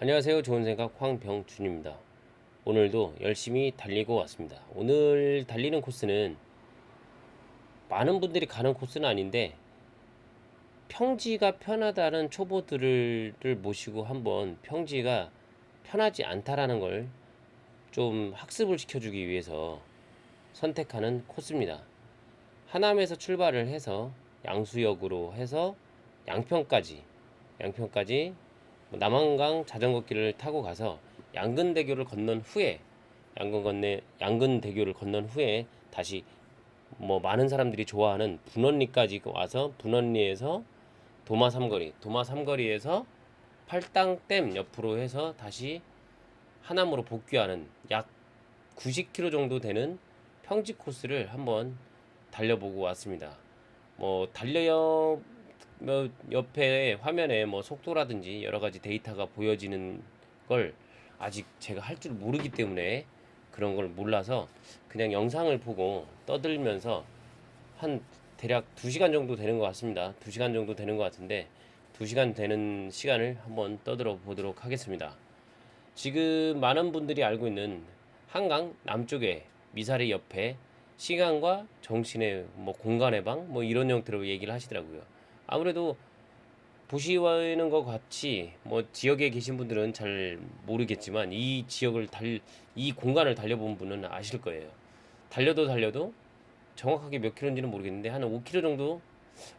안녕하세요. 좋은 생각 황병준입니다. 오늘도 열심히 달리고 왔습니다. 오늘 달리는 코스는 많은 분들이 가는 코스는 아닌데 평지가 편하다는 초보들을 모시고 한번 평지가 편하지 않다라는 걸 좀 학습을 시켜주기 위해서 선택하는 코스입니다. 하남에서 출발을 해서 양수역으로 해서 양평까지 남한강 자전거길을 타고 가서 양근대교를 건넌 후에 양근대교를 건넌 후에 다시 많은 사람들이 좋아하는 분원리까지 와서 분원리에서 도마 삼거리에서 팔당댐 옆으로 해서 다시 하남으로 복귀하는 약 90km 정도 되는 평지 코스를 한번 달려보고 왔습니다. 달려요 옆에 화면에 속도라든지 여러 가지 데이터가 보여지는 걸 아직 제가 할 줄 모르기 때문에 그런 걸 몰라서 그냥 영상을 보고 떠들면서 한 대략 2시간 정도 되는 것 같습니다. 2시간 정도 되는 것 같은데 2시간 되는 시간을 한번 떠들어 보도록 하겠습니다. 지금 많은 분들이 알고 있는 한강 남쪽에 미사리 옆에 시간과 정신의 공간의 방 이런 형태로 얘기를 하시더라고요. 아무래도 보시는 것 같이 지역에 계신 분들은 잘 모르겠지만 이 공간을 달려본 분은 아실 거예요. 달려도 정확하게 몇 킬로인지는 모르겠는데 한 5킬로 정도,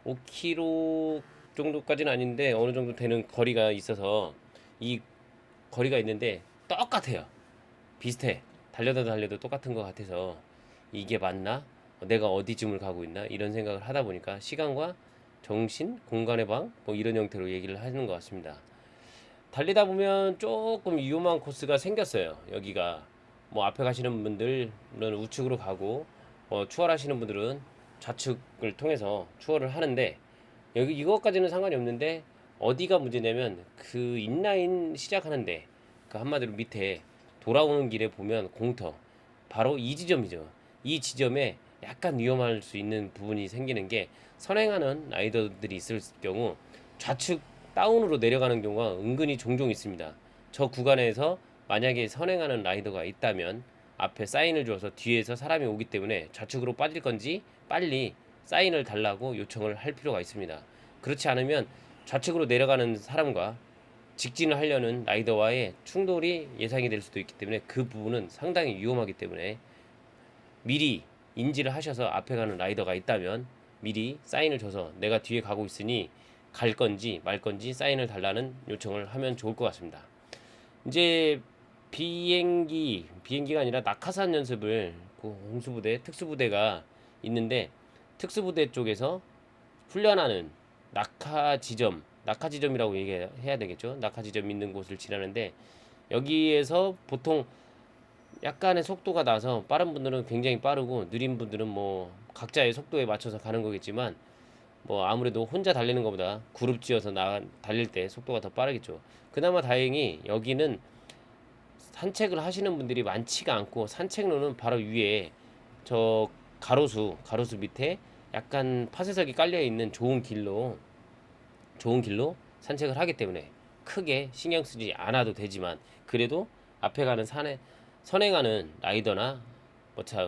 5킬로 정도까지는 아닌데 어느 정도 되는 거리가 있어서 이 거리가 있는데 똑같아요. 비슷해. 달려도 똑같은 것 같아서 이게 맞나? 내가 어디쯤을 가고 있나? 이런 생각을 하다 보니까 시간과 정신, 공간의 방 이런 형태로 얘기를 하는 것 같습니다. 달리다 보면 조금 위험한 코스가 생겼어요. 여기가 앞에 가시는 분들은 우측으로 가고 추월하시는 분들은 좌측을 통해서 추월을 하는데 여기 이것까지는 상관이 없는데 어디가 문제냐면 그 인라인 시작하는데 그 한마디로 밑에 돌아오는 길에 보면 공터 바로 이 지점이죠. 이 지점에 약간 위험할 수 있는 부분이 생기는 게 선행하는 라이더들이 있을 경우 좌측 다운으로 내려가는 경우가 은근히 종종 있습니다. 저 구간에서 만약에 선행하는 라이더가 있다면 앞에 사인을 줘서 뒤에서 사람이 오기 때문에 좌측으로 빠질 건지 빨리 사인을 달라고 요청을 할 필요가 있습니다. 그렇지 않으면 좌측으로 내려가는 사람과 직진을 하려는 라이더와의 충돌이 예상이 될 수도 있기 때문에 그 부분은 상당히 위험하기 때문에 미리 인지를 하셔서 앞에 가는 라이더가 있다면 미리 사인을 줘서 내가 뒤에 가고 있으니 갈 건지 말 건지 사인을 달라는 요청을 하면 좋을 것 같습니다. 이제 비행기가 아니라 낙하산 연습을 그 홍수부대 특수부대가 있는데 특수부대 쪽에서 훈련하는 낙하 지점이라고 얘기해야 되겠죠. 낙하 지점 있는 곳을 지나는데 여기에서 보통 약간의 속도가 나서 빠른 분들은 굉장히 빠르고 느린 분들은 각자의 속도에 맞춰서 가는 거겠지만 아무래도 혼자 달리는 것보다 그룹 지어서 달릴 때 속도가 더 빠르겠죠. 그나마 다행히 여기는 산책을 하시는 분들이 많지가 않고 산책로는 바로 위에 저 가로수 밑에 약간 파쇄석이 깔려 있는 좋은 길로 산책을 하기 때문에 크게 신경 쓰지 않아도 되지만 그래도 앞에 가는 산에 선행하는 라이더나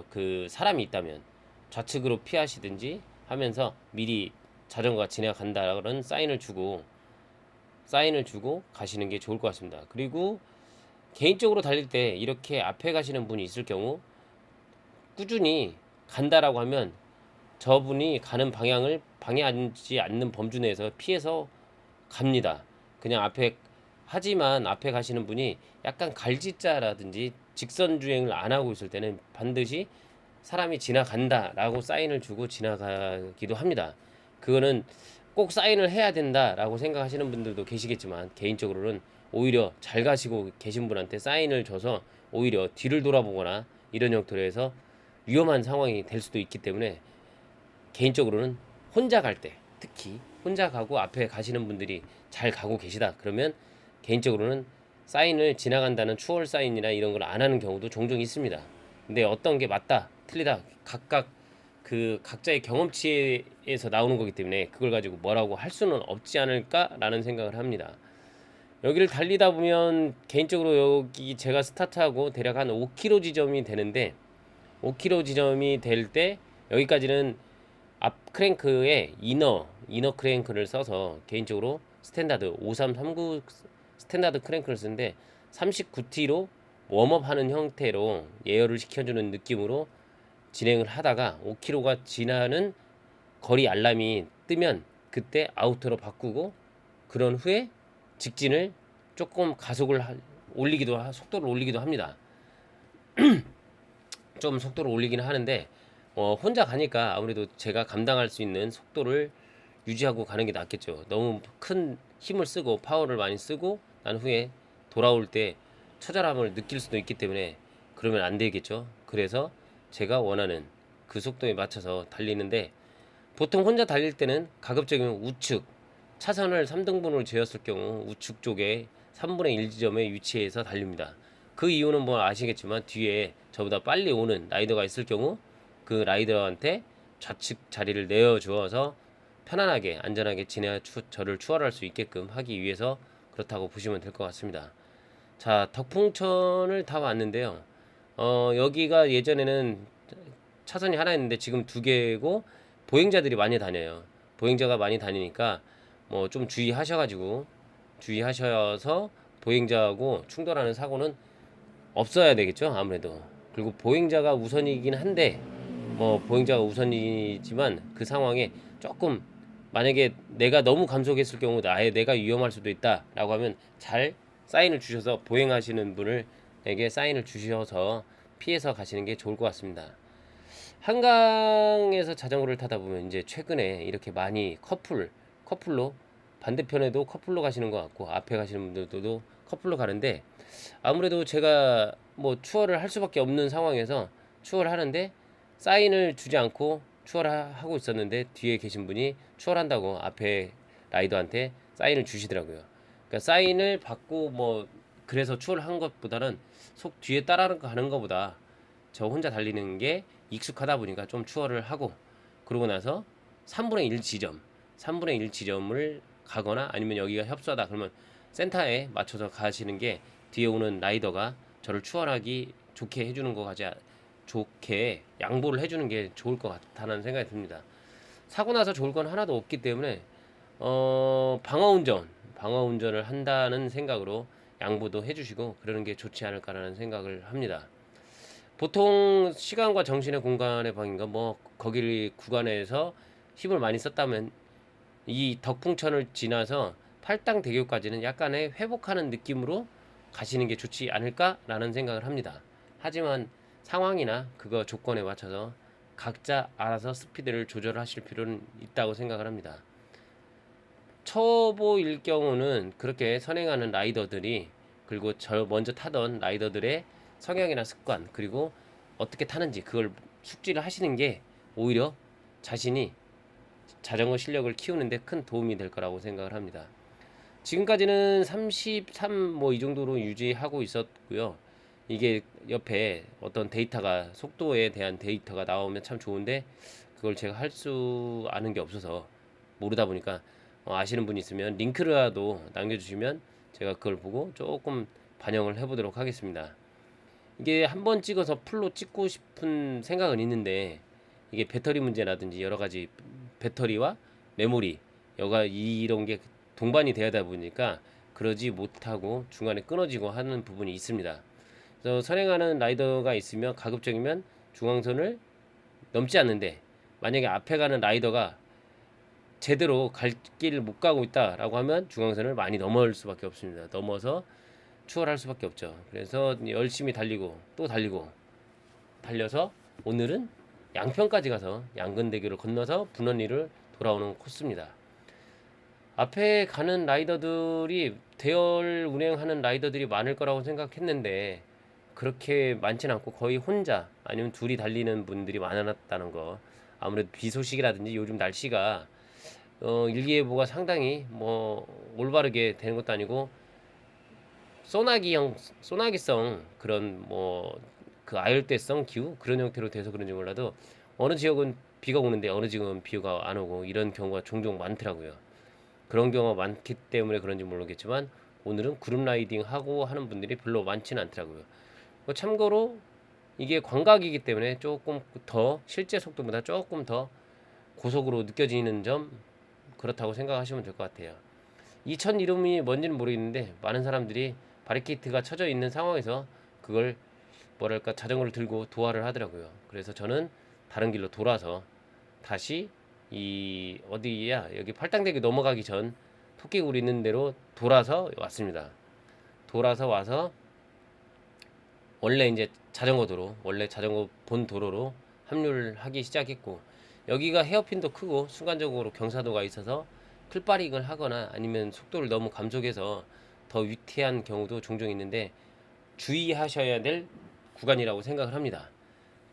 그 사람이 있다면 좌측으로 피하시든지 하면서 미리 자전거가 지나간다는 사인을 주고 가시는 게 좋을 것 같습니다. 그리고 개인적으로 달릴 때 이렇게 앞에 가시는 분이 있을 경우 꾸준히 간다라고 하면 저분이 가는 방향을 방해하지 않는 범주 내에서 피해서 갑니다. 그냥 하지만 앞에 가시는 분이 약간 갈짓자라든지 직선 주행을 안 하고 있을 때는 반드시 사람이 지나간다라고 사인을 주고 지나가기도 합니다. 그거는 꼭 사인을 해야 된다라고 생각하시는 분들도 계시겠지만 개인적으로는 오히려 잘 가시고 계신 분한테 사인을 줘서 오히려 뒤를 돌아보거나 이런 형태로 해서 위험한 상황이 될 수도 있기 때문에 개인적으로는 혼자 갈 때 특히 혼자 가고 앞에 가시는 분들이 잘 가고 계시다 그러면 개인적으로는 사인을 지나간다는 추월 사인이나 이런 걸 안 하는 경우도 종종 있습니다. 근데 어떤 게 맞다 틀리다 각각 그 각자의 경험치에서 나오는 거기 때문에 그걸 가지고 뭐라고 할 수는 없지 않을까라는 생각을 합니다. 여기를 달리다 보면 개인적으로 여기 제가 스타트하고 대략 한 5km 지점이 되는데 5km 지점이 될 때 여기까지는 앞 크랭크에 이너 크랭크를 써서 개인적으로 스탠다드 5339 스탠다드 크랭크를 쓰는데 39T로 웜업하는 형태로 예열을 시켜주는 느낌으로 진행을 하다가 5km가 지나는 거리 알람이 뜨면 그때 아우터로 바꾸고 그런 후에 직진을 조금 속도를 올리기도 합니다. 좀 속도를 올리기는 하는데 혼자 가니까 아무래도 제가 감당할 수 있는 속도를 유지하고 가는 게 낫겠죠. 너무 큰 힘을 쓰고 파워를 많이 쓰고 난 후에 돌아올 때 처절함을 느낄 수도 있기 때문에 그러면 안 되겠죠. 그래서 제가 원하는 그 속도에 맞춰서 달리는데 보통 혼자 달릴 때는 가급적이면 우측 차선을 3등분으로 재었을 경우 우측 쪽에 3분의 1 지점에 위치해서 달립니다. 그 이유는 뭐 아시겠지만 뒤에 저보다 빨리 오는 라이더가 있을 경우 그 라이더한테 좌측 자리를 내어주어서 편안하게 안전하게 저를 추월할 수 있게끔 하기 위해서 그렇다고 보시면 될 것 같습니다. 자, 덕풍천을 다 왔는데요. 여기가 예전에는 차선이 하나 있는데 지금 두 개고 보행자들이 많이 다녀요. 보행자가 많이 다니니까 뭐 좀 주의하셔서 보행자하고 충돌하는 사고는 없어야 되겠죠, 아무래도. 그리고 보행자가 우선이긴 한데 보행자가 우선이지만 그 상황에 조금 만약에 내가 너무 감속했을 경우 아예 내가 위험할 수도 있다라고 하면 잘 사인을 주셔서 보행하시는 분을에게 사인을 주셔서 피해서 가시는 게 좋을 것 같습니다. 한강에서 자전거를 타다 보면 이제 최근에 이렇게 많이 커플로 반대편에도 커플로 가시는 것 같고 앞에 가시는 분들도 커플로 가는데 아무래도 제가 뭐 추월을 할 수밖에 없는 상황에서 추월을 하는데 사인을 주지 않고 추월하고 있었는데 뒤에 계신 분이 추월한다고 앞에 라이더한테 사인을 주시더라고요. 그러니까 사인을 받고 뭐 그래서 추월한 것보다는 속 뒤에 따라가는 것보다 저 혼자 달리는 게 익숙하다 보니까 좀 추월을 하고 그러고 나서 3분의 1 지점을 가거나 아니면 여기가 협소하다 그러면 센터에 맞춰서 가시는 게 뒤에 오는 라이더가 저를 추월하기 좋게 해주는 거 좋게 양보를 해주는 게 좋을 것 같다는 생각이 듭니다. 사고 나서 좋을 건 하나도 없기 때문에 방어 운전을 한다는 생각으로 양보도 해주시고 그러는 게 좋지 않을까라는 생각을 합니다. 보통 시간과 정신의 공간의 방인가 뭐 거기 구간에서 힘을 많이 썼다면 이 덕풍천을 지나서 팔당대교까지는 약간의 회복하는 느낌으로 가시는 게 좋지 않을까라는 생각을 합니다. 하지만 상황이나 그거 조건에 맞춰서 각자 알아서 스피드를 조절하실 필요는 있다고 생각을 합니다. 초보일 경우는 그렇게 선행하는 라이더들이 그리고 저 먼저 타던 라이더들의 성향이나 습관 그리고 어떻게 타는지 그걸 숙지를 하시는 게 오히려 자신이 자전거 실력을 키우는데 큰 도움이 될 거라고 생각을 합니다. 지금까지는 33 뭐 이 정도로 유지하고 있었고요. 이게 옆에 어떤 데이터가 속도에 대한 데이터가 나오면 참 좋은데 그걸 제가 할 수 아는 게 없어서 모르다 보니까 아시는 분이 있으면 링크라도 남겨주시면 제가 그걸 보고 조금 반영을 해보도록 하겠습니다. 이게 한번 찍어서 풀로 찍고 싶은 생각은 있는데 이게 배터리 문제라든지 여러 가지 배터리와 메모리 이런 게 동반이 되다 보니까 그러지 못하고 중간에 끊어지고 하는 부분이 있습니다. 그래서 선행하는 라이더가 있으면 가급적이면 중앙선을 넘지 않는데 만약에 앞에 가는 라이더가 제대로 갈 길을 못 가고 있다라고 하면 중앙선을 많이 넘을 수밖에 없습니다. 넘어서 추월할 수밖에 없죠. 그래서 열심히 달리고 또 달려서 오늘은 양평까지 가서 양근대교를 건너서 분원리를 돌아오는 코스입니다. 앞에 가는 라이더들이 대열 운행하는 라이더들이 많을 거라고 생각했는데 그렇게 많진 않고 거의 혼자 아니면 둘이 달리는 분들이 많았다는 거. 아무래도 비 소식이라든지 요즘 날씨가 일기예보가 상당히 뭐 올바르게 되는 것도 아니고 소나기성 그런 뭐 그 아열대성 기후 그런 형태로 돼서 그런지 몰라도 어느 지역은 비가 오는데 어느 지역은 비가 안 오고 이런 경우가 종종 많더라고요. 그런 경우가 많기 때문에 그런지 모르겠지만 오늘은 그룹 라이딩 하고 하는 분들이 별로 많지는 않더라고요. 참고로 이게 광각이기 때문에 조금 더 실제 속도보다 조금 더 고속으로 느껴지는 점, 그렇다고 생각하시면 될 것 같아요. 이 천 이름이 뭔지는 모르겠는데 많은 사람들이 바리케이트가 쳐져 있는 상황에서 그걸 뭐랄까 자전거를 들고 도하를 하더라고요. 그래서 저는 다른 길로 돌아서 다시 이 어디야, 여기 팔당대교 넘어가기 전 토끼굴 있는 데로 돌아서 왔습니다. 돌아서 와서 원래 이제 자전거 도로, 원래 자전거 본 도로로 합류를 하기 시작했고, 여기가 헤어핀도 크고 순간적으로 경사도가 있어서 클바링을 하거나 아니면 속도를 너무 감속해서 더 위태한 경우도 종종 있는데 주의하셔야 될 구간이라고 생각을 합니다.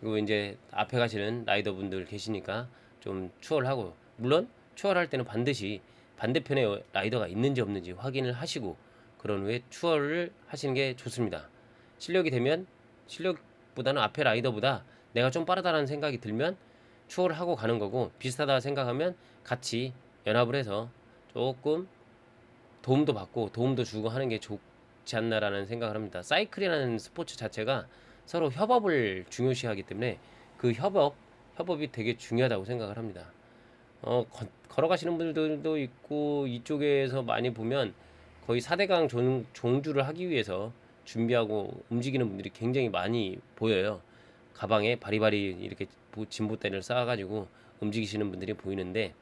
그리고 이제 앞에 가시는 라이더분들 계시니까 좀 추월하고, 물론 추월할 때는 반드시 반대편에 라이더가 있는지 없는지 확인을 하시고 그런 후에 추월을 하시는 게 좋습니다. 실력이 되면, 실력보다는 앞에 라이더보다 내가 좀 빠르다는 생각이 들면 추월을 하고 가는 거고, 비슷하다 생각하면 같이 연합을 해서 조금 도움도 받고 도움도 주고 하는 게 좋지 않나라는 생각을 합니다. 사이클이라는 스포츠 자체가 서로 협업을 중요시하기 때문에 그 협업이 되게 중요하다고 생각을 합니다. 걸어가시는 분들도 있고, 이쪽에서 많이 보면 거의 4대강 종주를 하기 위해서 준비하고 움직이는 분들이 굉장히 많이 보여요. 가방에 바리바리 이렇게 진보대를 쌓아가지고 움직이시는 분들이 보이는데,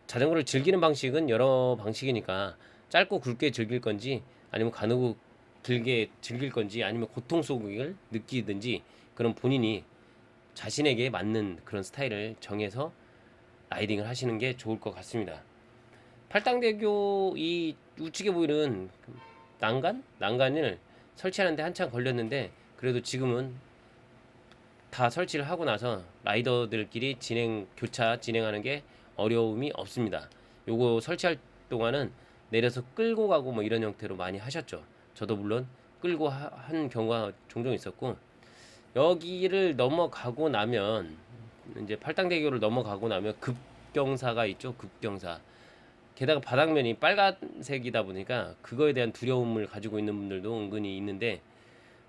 자전거를 즐기는 방식은 여러 방식이니까 짧고 굵게 즐길 건지 아니면 가누고 길게 즐길 건지 아니면 고통 속을 느끼든지, 그런 본인이 자신에게 맞는 그런 스타일을 정해서 라이딩을 하시는 게 좋을 것 같습니다. 팔당대교 이 우측에 보이는 난간을 설치하는데 한참 걸렸는데, 그래도 지금은 다 설치를 하고 나서 라이더들끼리 교차 진행하는 게 어려움이 없습니다. 요거 설치할 동안은 내려서 끌고 가고 뭐 이런 형태로 많이 하셨죠. 저도 물론 끌고 한 경우가 종종 있었고, 여기를 넘어가고 나면, 이제 팔당대교를 넘어가고 나면 급경사가 있죠. 급경사. 게다가 바닥면이 빨간색이다 보니까 그거에 대한 두려움을 가지고 있는 분들도 은근히 있는데,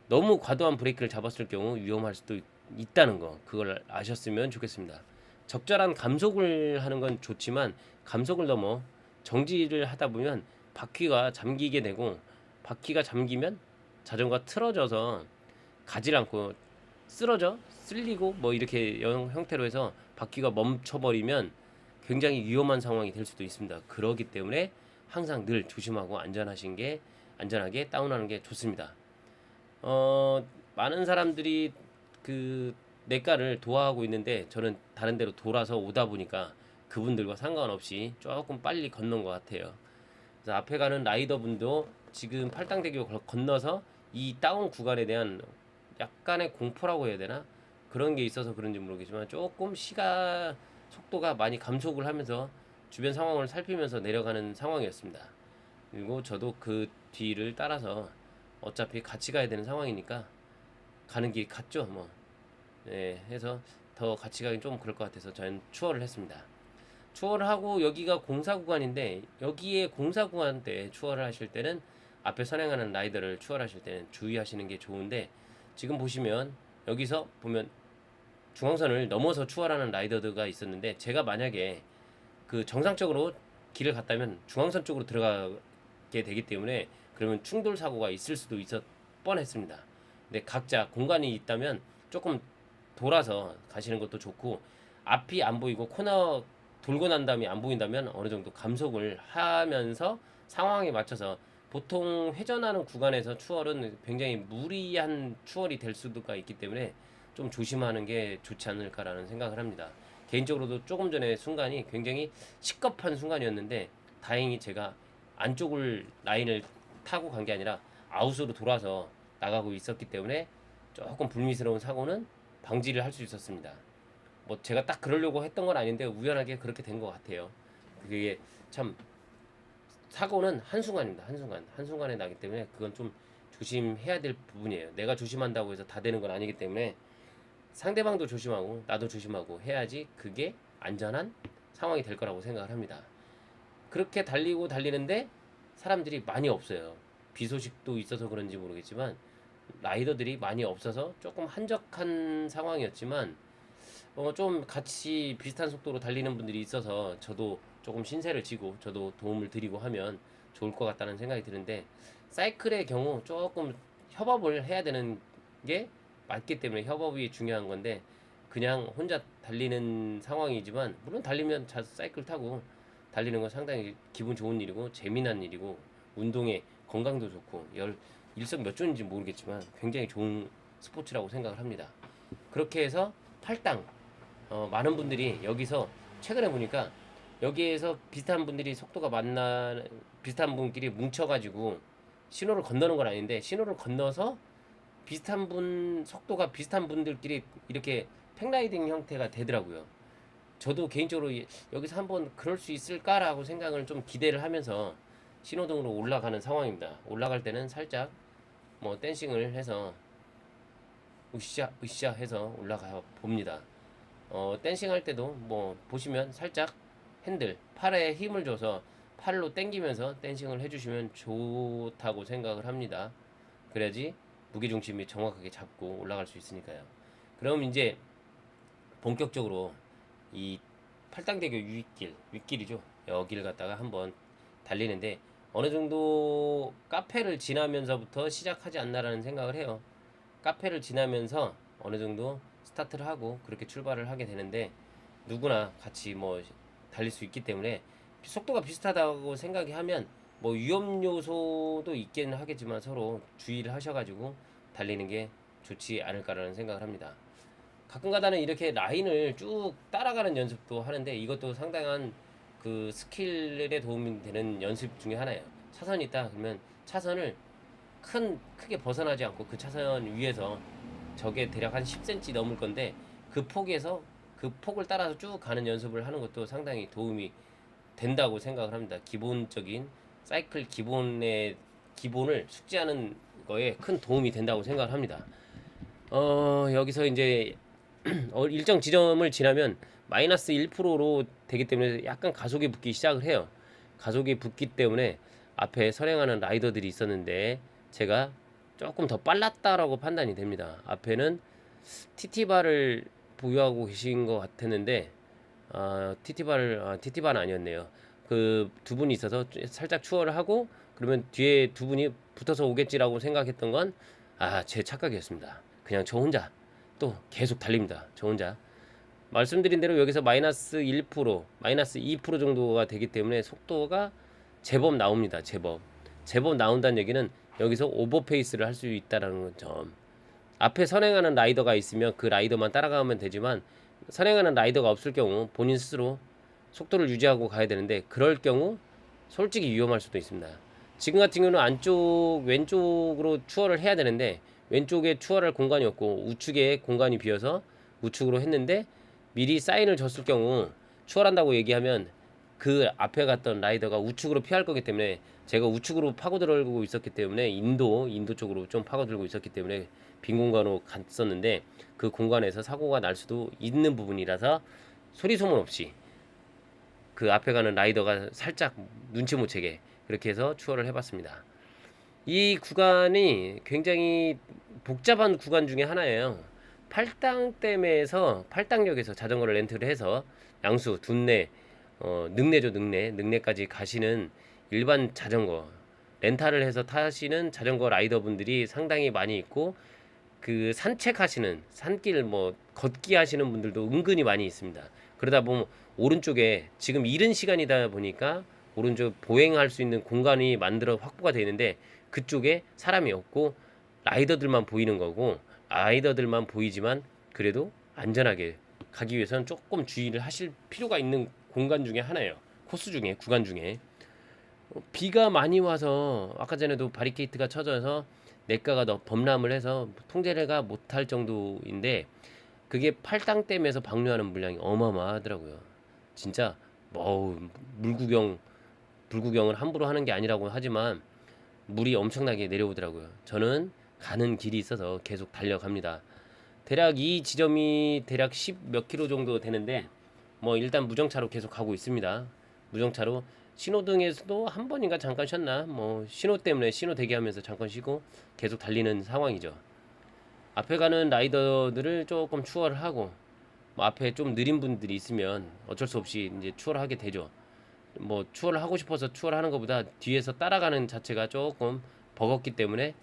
너무 과도한 브레이크를 잡았을 경우 위험할 수도 있다는 거, 그걸 아셨으면 좋겠습니다. 적절한 감속을 하는 건 좋지만 감속을 넘어 정지를 하다 보면 바퀴가 잠기게 되고, 바퀴가 잠기면 자전거가 틀어져서 가지 않고 쓸리고 뭐 이렇게 형태로 해서 바퀴가 멈춰버리면 굉장히 위험한 상황이 될 수도 있습니다. 그렇기 때문에 항상 늘 조심하고 안전하게 다운하는 게 좋습니다. 많은 사람들이 그 내과를 도와하고 있는데 저는 다른 데로 돌아서 오다 보니까 그분들과 상관없이 조금 빨리 건넌 것 같아요. 그래서 앞에 가는 라이더분도 지금 팔당대교 건너서 이 다운 구간에 대한 약간의 공포라고 해야 되나? 그런 게 있어서 그런지 모르겠지만 조금 속도가 많이 감속을 하면서 주변 상황을 살피면서 내려가는 상황이었습니다. 그리고 저도 그 뒤를 따라서 어차피 같이 가야 되는 상황이니까 가는 길 같죠, 뭐. 네, 해서 더 같이 가긴 좀 그럴 것 같아서 저는 추월을 했습니다. 추월을 하고 여기가 공사 구간인데, 여기에 공사 구간 때 추월을 하실 때는 앞에 선행하는 라이더를 추월하실 때는 주의하시는 게 좋은데, 지금 보시면 여기서 보면 중앙선을 넘어서 추월하는 라이더가 있었는데, 제가 만약에 그 정상적으로 길을 갔다면 중앙선 쪽으로 들어가게 되기 때문에 그러면 충돌 사고가 있을 수도 있었 뻔했습니다. 근데 각자 공간이 있다면 조금 돌아서 가시는 것도 좋고, 앞이 안 보이고 코너 돌고 난 다음에 안 보인다면 어느 정도 감속을 하면서 상황에 맞춰서, 보통 회전하는 구간에서 추월은 굉장히 무리한 추월이 될 수가 있기 때문에 좀 조심하는 게 좋지 않을까라는 생각을 합니다. 개인적으로도 조금 전에 순간이 굉장히 시급한 순간이었는데, 다행히 제가 안쪽을 라인을 타고 간 게 아니라 아웃으로 돌아서 나가고 있었기 때문에 조금 불미스러운 사고는 방지를 할 수 있었습니다. 뭐 제가 딱 그러려고 했던 건 아닌데 우연하게 그렇게 된 것 같아요. 그게 참, 사고는 한순간입니다. 한순간에 나기 때문에 그건 좀 조심해야 될 부분이에요. 내가 조심한다고 해서 다 되는 건 아니기 때문에 상대방도 조심하고 나도 조심하고 해야지 그게 안전한 상황이 될 거라고 생각을 합니다. 그렇게 달리는데 사람들이 많이 없어요. 비 소식도 있어서 그런지 모르겠지만 라이더들이 많이 없어서 조금 한적한 상황이었지만 좀 같이 비슷한 속도로 달리는 분들이 있어서 저도 조금 신세를 지고 저도 도움을 드리고 하면 좋을 것 같다는 생각이 드는데, 사이클의 경우 조금 협업을 해야 되는 게 맞기 때문에 협업이 중요한 건데, 그냥 혼자 달리는 상황이지만 물론 달리면 사이클 타고 달리는 건 상당히 기분 좋은 일이고 재미난 일이고 운동에 건강도 좋고 일석몇조인지 모르겠지만 굉장히 좋은 스포츠라고 생각을 합니다. 그렇게 해서 팔당 많은 분들이 여기서 최근에 보니까 여기에서 비슷한 분들이 속도가 만나 비슷한 분끼리 뭉쳐가지고 신호를 건너는 건 아닌데 신호를 건너서 비슷한 분 속도가 비슷한 분들끼리 이렇게 팩라이딩 형태가 되더라고요. 저도 개인적으로 여기서 한번 그럴 수 있을까라고 생각을 좀 기대를 하면서 신호등으로 올라가는 상황입니다. 올라갈 때는 살짝 뭐 댄싱을 해서 으쌰 으쌰 해서 올라가 봅니다. 댄싱 할 때도 뭐 보시면 살짝 핸들 팔에 힘을 줘서 팔로 당기면서 댄싱을 해주시면 좋다고 생각을 합니다. 그래야지 무게중심이 정확하게 잡고 올라갈 수 있으니까요. 그럼 이제 본격적으로 이 팔당대교 윗길이죠. 여기를 갖다가 한번 달리는데 어느 정도 카페를 지나면서부터 시작하지 않나라는 생각을 해요. 카페를 지나면서 어느 정도 스타트를 하고 그렇게 출발을 하게 되는데, 누구나 같이 뭐 달릴 수 있기 때문에 속도가 비슷하다고 생각이 하면 뭐 위험 요소도 있긴 하겠지만 서로 주의를 하셔가지고 달리는 게 좋지 않을까라는 생각을 합니다. 가끔가다는 이렇게 라인을 쭉 따라가는 연습도 하는데 이것도 상당한 그 스킬에 도움이 되는 연습 중에 하나예요. 차선이 있다 그러면 차선을 크게 벗어나지 않고 그 차선 위에서, 저게 대략 한 10cm 넘을 건데 그 폭에서 그 폭을 따라서 쭉 가는 연습을 하는 것도 상당히 도움이 된다고 생각을 합니다. 기본적인 사이클 기본을 숙지하는 거에 큰 도움이 된다고 생각을 합니다. 여기서 이제 일정 지점을 지나면 마이너스 1%로 되기 때문에 약간 가속이 붙기 시작을 해요. 가속이 붙기 때문에 앞에 선행하는 라이더들이 있었는데 제가 조금 더 빨랐다라고 판단이 됩니다. 앞에는 TT바를 보유하고 계신 것 같았는데 TT바는 아니었네요. 그 두 분이 있어서 살짝 추월을 하고 그러면 뒤에 두 분이 붙어서 오겠지라고 생각했던 건 제 착각이었습니다. 그냥 저 혼자 또 계속 달립니다. 저 혼자 말씀드린 대로 여기서 마이너스 1%, 마이너스 2% 정도가 되기 때문에 속도가 제법 나옵니다. 제법 나온다는 얘기는 여기서 오버페이스를 할 수 있다는 점. 앞에 선행하는 라이더가 있으면 그 라이더만 따라가면 되지만 선행하는 라이더가 없을 경우 본인 스스로 속도를 유지하고 가야 되는데, 그럴 경우 솔직히 위험할 수도 있습니다. 지금 같은 경우는 왼쪽으로 추월을 해야 되는데 왼쪽에 추월할 공간이 없고 우측에 공간이 비어서 우측으로 했는데, 미리 사인을 줬을 경우 추월한다고 얘기하면 그 앞에 갔던 라이더가 우측으로 피할 거기 때문에, 제가 우측으로 파고들고 있었기 때문에 인도 쪽으로 좀 파고들고 있었기 때문에 빈 공간으로 갔었는데 그 공간에서 사고가 날 수도 있는 부분이라서 소리 소문 없이 그 앞에 가는 라이더가 살짝 눈치 못 채게 그렇게 해서 추월을 해봤습니다. 이 구간이 굉장히 복잡한 구간 중에 하나예요. 팔당역에서 자전거를 렌트를 해서 양수, 둔내, 능내죠, 능내까지 가시는 일반 자전거 렌탈을 해서 타시는 자전거 라이더분들이 상당히 많이 있고, 그 산책하시는 산길 뭐 걷기 하시는 분들도 은근히 많이 있습니다. 그러다 보면 오른쪽에 지금 이른 시간이다 보니까 오른쪽 보행할 수 있는 공간이 확보가 되어 있는데 그쪽에 사람이 없고 라이더들만 보이는 거고, 라이더들만 보이지만 그래도 안전하게 가기 위해서는 조금 주의를 하실 필요가 있는 공간 중에 하나예요. 구간 중에 비가 많이 와서 아까 전에도 바리케이트가 쳐져서 냇가가 범람을 해서 통제가 못할 정도인데, 그게 팔당댐에서 방류하는 물량이 어마어마하더라고요. 진짜 뭐 물구경을 함부로 하는 게 아니라고 하지만 물이 엄청나게 내려오더라고요. 저는 가는 길이 있어서 계속 달려갑니다. 대략 이 지점이 대략 10 몇 킬로 정도 되는데 뭐 일단 무정차로 계속 가고 있습니다. 무정차로 신호등에서도 한 번인가 잠깐 쉬었나, 뭐 신호 때문에 신호 대기하면서 잠깐 쉬고 계속 달리는 상황이죠. 앞에 가는 라이더들을 조금 추월을 하고, 뭐 앞에 좀 느린 분들이 있으면 어쩔 수 없이 이제 추월을 하게 되죠. 뭐 추월을 하고 싶어서 추월하는 것보다 뒤에서 따라가는 자체가 조금 버겁기 때문에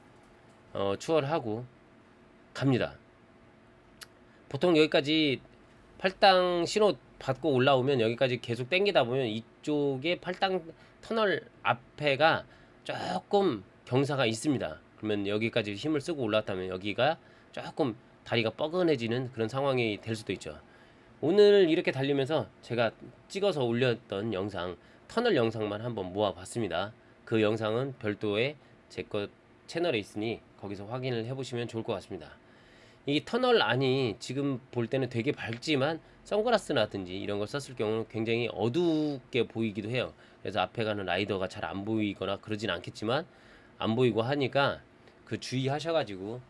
추월하고 갑니다. 보통 여기까지 팔당 신호 받고 올라오면 여기까지 계속 당기다 보면 이쪽에 팔당 터널 앞에가 조금 경사가 있습니다. 그러면 여기까지 힘을 쓰고 올라왔다면 여기가 조금 다리가 뻐근해지는 그런 상황이 될 수도 있죠. 오늘 이렇게 달리면서 제가 찍어서 올렸던 영상, 터널 영상만 한번 모아봤습니다. 그 영상은 별도의 제 것 채널에 있으니 거기서 확인을 해보시면 좋을 것 같습니다. 이 터널 안이 지금 볼 때는 되게 밝지만 선글라스라든지 이런 걸 썼을 경우는 굉장히 어둡게 보이기도 해요. 그래서 앞에 가는 라이더가 잘 안 보이거나 그러진 않겠지만 안 보이고 하니까 그 주의하셔가지고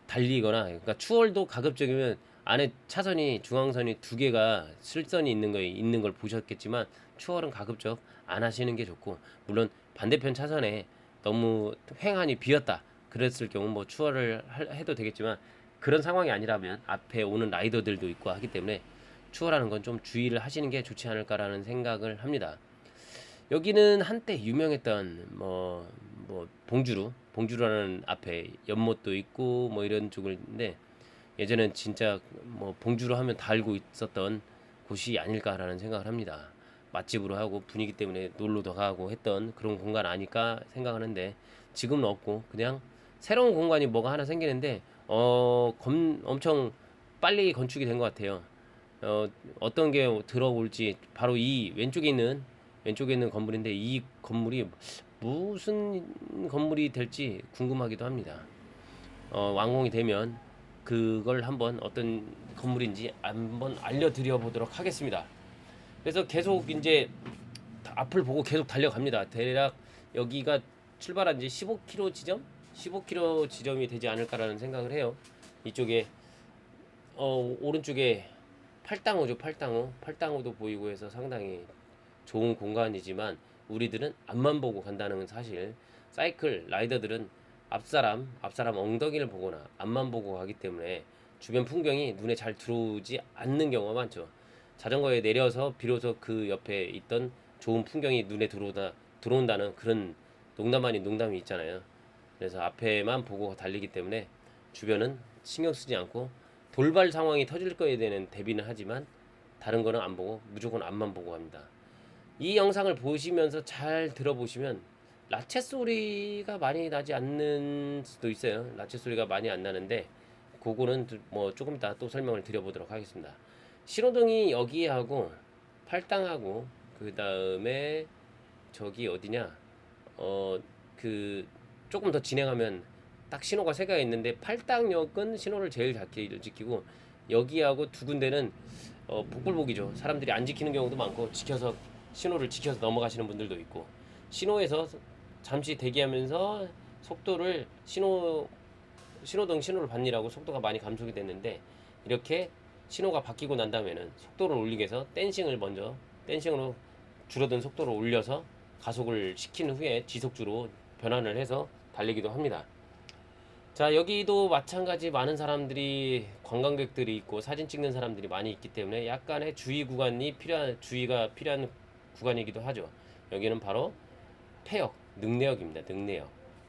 달리거나, 그러니까 추월도 가급적이면 안에 차선이 중앙선이 두 개가 실선이 있는 걸 보셨겠지만 추월은 가급적 안 하시는 게 좋고, 물론 반대편 차선에 너무 횡하니 비었다 그랬을 경우 뭐 추월을 해도 되겠지만 그런 상황이 아니라면 앞에 오는 라이더들도 있고 하기 때문에 추월하는 건 좀 주의를 하시는 게 좋지 않을까라는 생각을 합니다. 여기는 한때 유명했던 봉주루라는 앞에 연못도 있고 뭐 이런 쪽인데, 예전엔 진짜 뭐 봉주루 하면 다 알고 있었던 곳이 아닐까라는 생각을 합니다. 맛집으로 하고 분위기 때문에 놀러도 가고 했던 그런 공간 아닐까 생각하는데, 지금은 없고 그냥 새로운 공간이 뭐가 하나 생기는데 엄청 빨리 건축이 된 것 같아요. 어떤 게 들어올지, 바로 이 왼쪽에 있는 건물인데, 이 건물이 무슨 건물이 될지 궁금하기도 합니다. 완공이 되면 그걸 한번 어떤 건물인지 한번 알려드려 보도록 하겠습니다. 그래서 계속 이제 앞을 보고 계속 달려갑니다. 대략 여기가 출발한 지 15km 지점? 15km 지점이 되지 않을까라는 생각을 해요. 이쪽에 오른쪽에 팔당호죠. 팔당호도 보이고 해서 상당히 좋은 공간이지만 우리들은 앞만 보고 간다는 사실, 사이클 라이더들은 앞사람 엉덩이를 보거나 앞만 보고 가기 때문에 주변 풍경이 눈에 잘 들어오지 않는 경우가 많죠. 자전거에 내려서 비로소 그 옆에 있던 좋은 풍경이 눈에 들어온다는 그런 농담 아닌 농담이 있잖아요. 그래서 앞에만 보고 달리기 때문에 주변은 신경 쓰지 않고, 돌발 상황이 터질 거에 대한 대비는 하지만 다른 거는 안 보고 무조건 앞만 보고 합니다. 이 영상을 보시면서 잘 들어보시면 라체 소리가 많이 나지 않는 수도 있어요. 라체 소리가 많이 안 나는데 그거는 뭐 조금 이따 또 설명을 드려보도록 하겠습니다. 신호등이 여기 하고 팔당하고 그 다음에 저기 어디냐, 그 조금 더 진행하면 딱 신호가 세 개가 있는데, 팔당역은 신호를 제일 작게 지키고 여기하고 두 군데는 복불복이죠. 사람들이 안 지키는 경우도 많고 신호를 지켜서 넘어가시는 분들도 있고, 신호에서 잠시 대기하면서 속도를 신호등 신호를 받느라고 속도가 많이 감속이 됐는데, 이렇게 신호가 바뀌고 난 다음에는 속도를 올리기 위해서 댄싱으로 줄어든 속도를 올려서 가속을 시킨 후에 지속주로 변환을 해서 달리기도 합니다. 자, 여기도 마찬가지 많은 사람들이, 관광객들이 있고 사진 찍는 사람들이 많이 있기 때문에 약간의 주의가 필요한 구간이기도 하죠. 여기는 바로 폐역, 능내역입니다.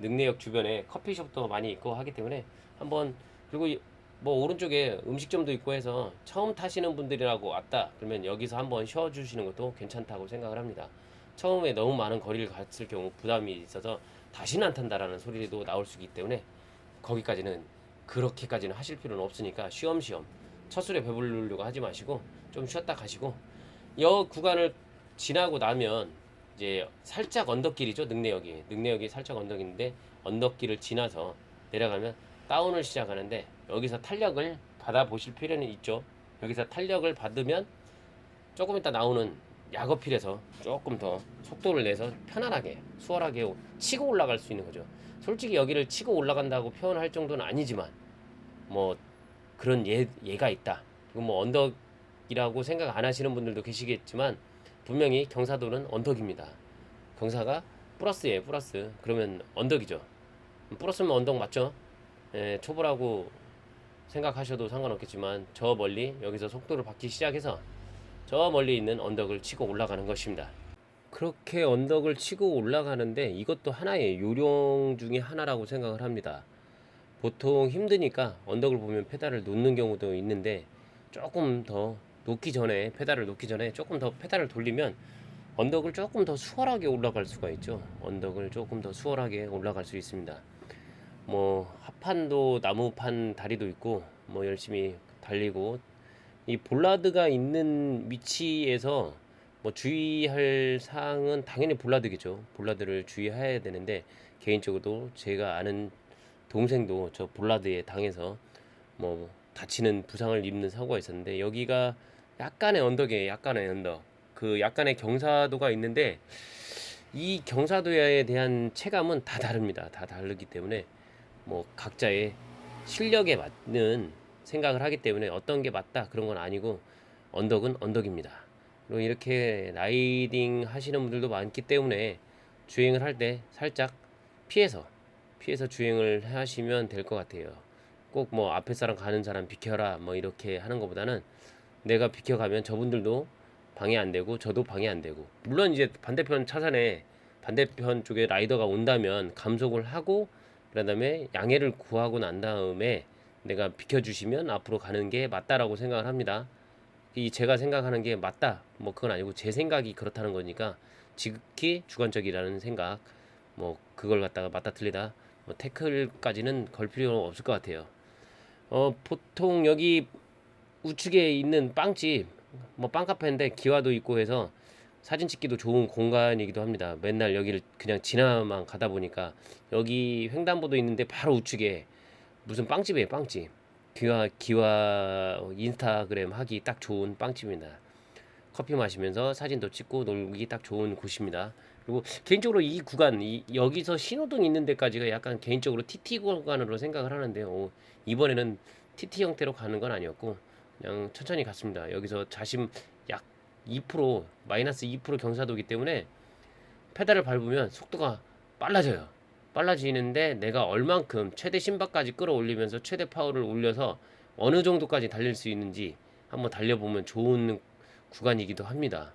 능내역 주변에 커피숍도 많이 있고 하기 때문에 한번, 그리고 뭐 오른쪽에 음식점도 있고 해서 처음 타시는 분들이라고 왔다 그러면 여기서 한번 쉬어주시는 것도 괜찮다고 생각을 합니다. 처음에 너무 많은 거리를 갔을 경우 부담이 있어서 다시는 안 탄다라는 소리도 나올 수 있기 때문에 그렇게까지는 하실 필요는 없으니까 쉬엄쉬엄 첫 술에 배부르려고 하지 마시고 좀 쉬었다 가시고, 이 구간을 지나고 나면 이제 살짝 언덕길이죠. 능내역이 살짝 언덕인데, 언덕길을 지나서 내려가면 다운을 시작하는데, 여기서 탄력을 받아 보실 필요는 있죠. 여기서 탄력을 받으면 조금 이따 나오는 약어필에서 조금 더 속도를 내서 편안하게 수월하게 치고 올라갈 수 있는 거죠. 솔직히 여기를 치고 올라간다고 표현할 정도는 아니지만 뭐 그런 예가 있다. 그리고 뭐 언덕이라고 생각 안 하시는 분들도 계시겠지만 분명히 경사도는 언덕입니다. 경사가 플러스예요, 플러스. 그러면 언덕이죠. 플러스면 언덕 맞죠? 예, 초보라고 생각하셔도 상관없겠지만 저 멀리 여기서 속도를 받기 시작해서 저 멀리 있는 언덕을 치고 올라가는 것입니다. 그렇게 언덕을 치고 올라가는데 이것도 하나의 요령 중에 하나라고 생각을 합니다. 보통 힘드니까 언덕을 보면 페달을 놓는 경우도 있는데 조금 더 놓기 전에 페달을 놓기 전에 조금 더 페달을 돌리면 언덕을 조금 더 수월하게 올라갈 수가 있죠. 언덕을 조금 더 수월하게 올라갈 수 있습니다. 뭐 합판도 나무판 다리도 있고 뭐 열심히 달리고 이 볼라드가 있는 위치에서 뭐 주의할 사항은 당연히 볼라드겠죠. 볼라드를 주의해야 되는데 개인적으로도 제가 아는 동생도 저 볼라드에 당해서 뭐 다치는 부상을 입는 사고가 있었는데 여기가 약간의 언덕이에요. 약간의 언덕. 그 약간의 경사도가 있는데 이 경사도에 대한 체감은 다 다릅니다. 다 다르기 때문에 뭐 각자의 실력에 맞는 생각을 하기 때문에 어떤 게 맞다 그런 건 아니고 언덕은 언덕입니다. 그리고 이렇게 라이딩 하시는 분들도 많기 때문에 주행을 할 때 살짝 피해서 주행을 하시면 될 것 같아요. 꼭 뭐 앞에 사람 가는 사람 비켜라 뭐 이렇게 하는 것보다는 내가 비켜가면 저분들도 방해 안 되고 저도 방해 안 되고 물론 이제 반대편 차선에 반대편 쪽에 라이더가 온다면 감속을 하고 그런 다음에 양해를 구하고 난 다음에 내가 비켜주시면 앞으로 가는 게 맞다라고 생각을 합니다. 이 제가 생각하는 게 맞다 뭐 그건 아니고 제 생각이 그렇다는 거니까 지극히 주관적이라는 생각 뭐 그걸 갖다가 맞다 틀리다 뭐 태클까지는 걸 필요는 없을 것 같아요. 보통 여기 우측에 있는 빵집 뭐 빵카페인데 기와도 있고 해서 사진 찍기도 좋은 공간이기도 합니다. 맨날 여기를 그냥 지나만 가다 보니까 여기 횡단보도 있는데 바로 우측에 무슨 빵집이에요, 빵집. 기와 인스타그램 하기 딱 좋은 빵집입니다. 커피 마시면서 사진도 찍고 놀기 딱 좋은 곳입니다. 그리고 개인적으로 이 구간 여기서 신호등 있는 데까지가 약간 개인적으로 TT 구간으로 생각을 하는데요. 이번에는 TT 형태로 가는 건 아니었고 그냥 천천히 갔습니다. 여기서 자심 약 2% 마이너스 2% 경사도기 때문에 페달을 밟으면 속도가 빨라져요. 빨라지는데 내가 얼만큼 최대 심박까지 끌어올리면서 최대 파워를 올려서 어느 정도까지 달릴 수 있는지 한번 달려보면 좋은 구간이기도 합니다.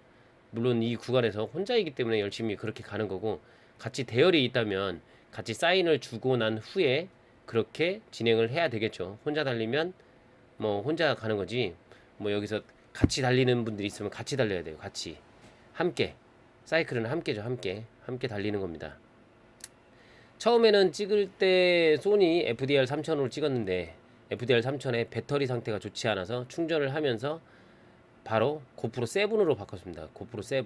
물론 이 구간에서 혼자이기 때문에 열심히 그렇게 가는 거고 같이 대열이 있다면 같이 사인을 주고 난 후에 그렇게 진행을 해야 되겠죠. 혼자 달리면 뭐 혼자 가는 거지 뭐 여기서 같이 달리는 분들이 있으면 같이 달려야 돼요. 같이 함께 사이클은 함께죠. 함께 달리는 겁니다. 처음에는 찍을 때 소니 FDR 3000으로 찍었는데 FDR 3000의 배터리 상태가 좋지 않아서 충전을 하면서 바로 고프로 7으로 바꿨습니다. 고프로 7.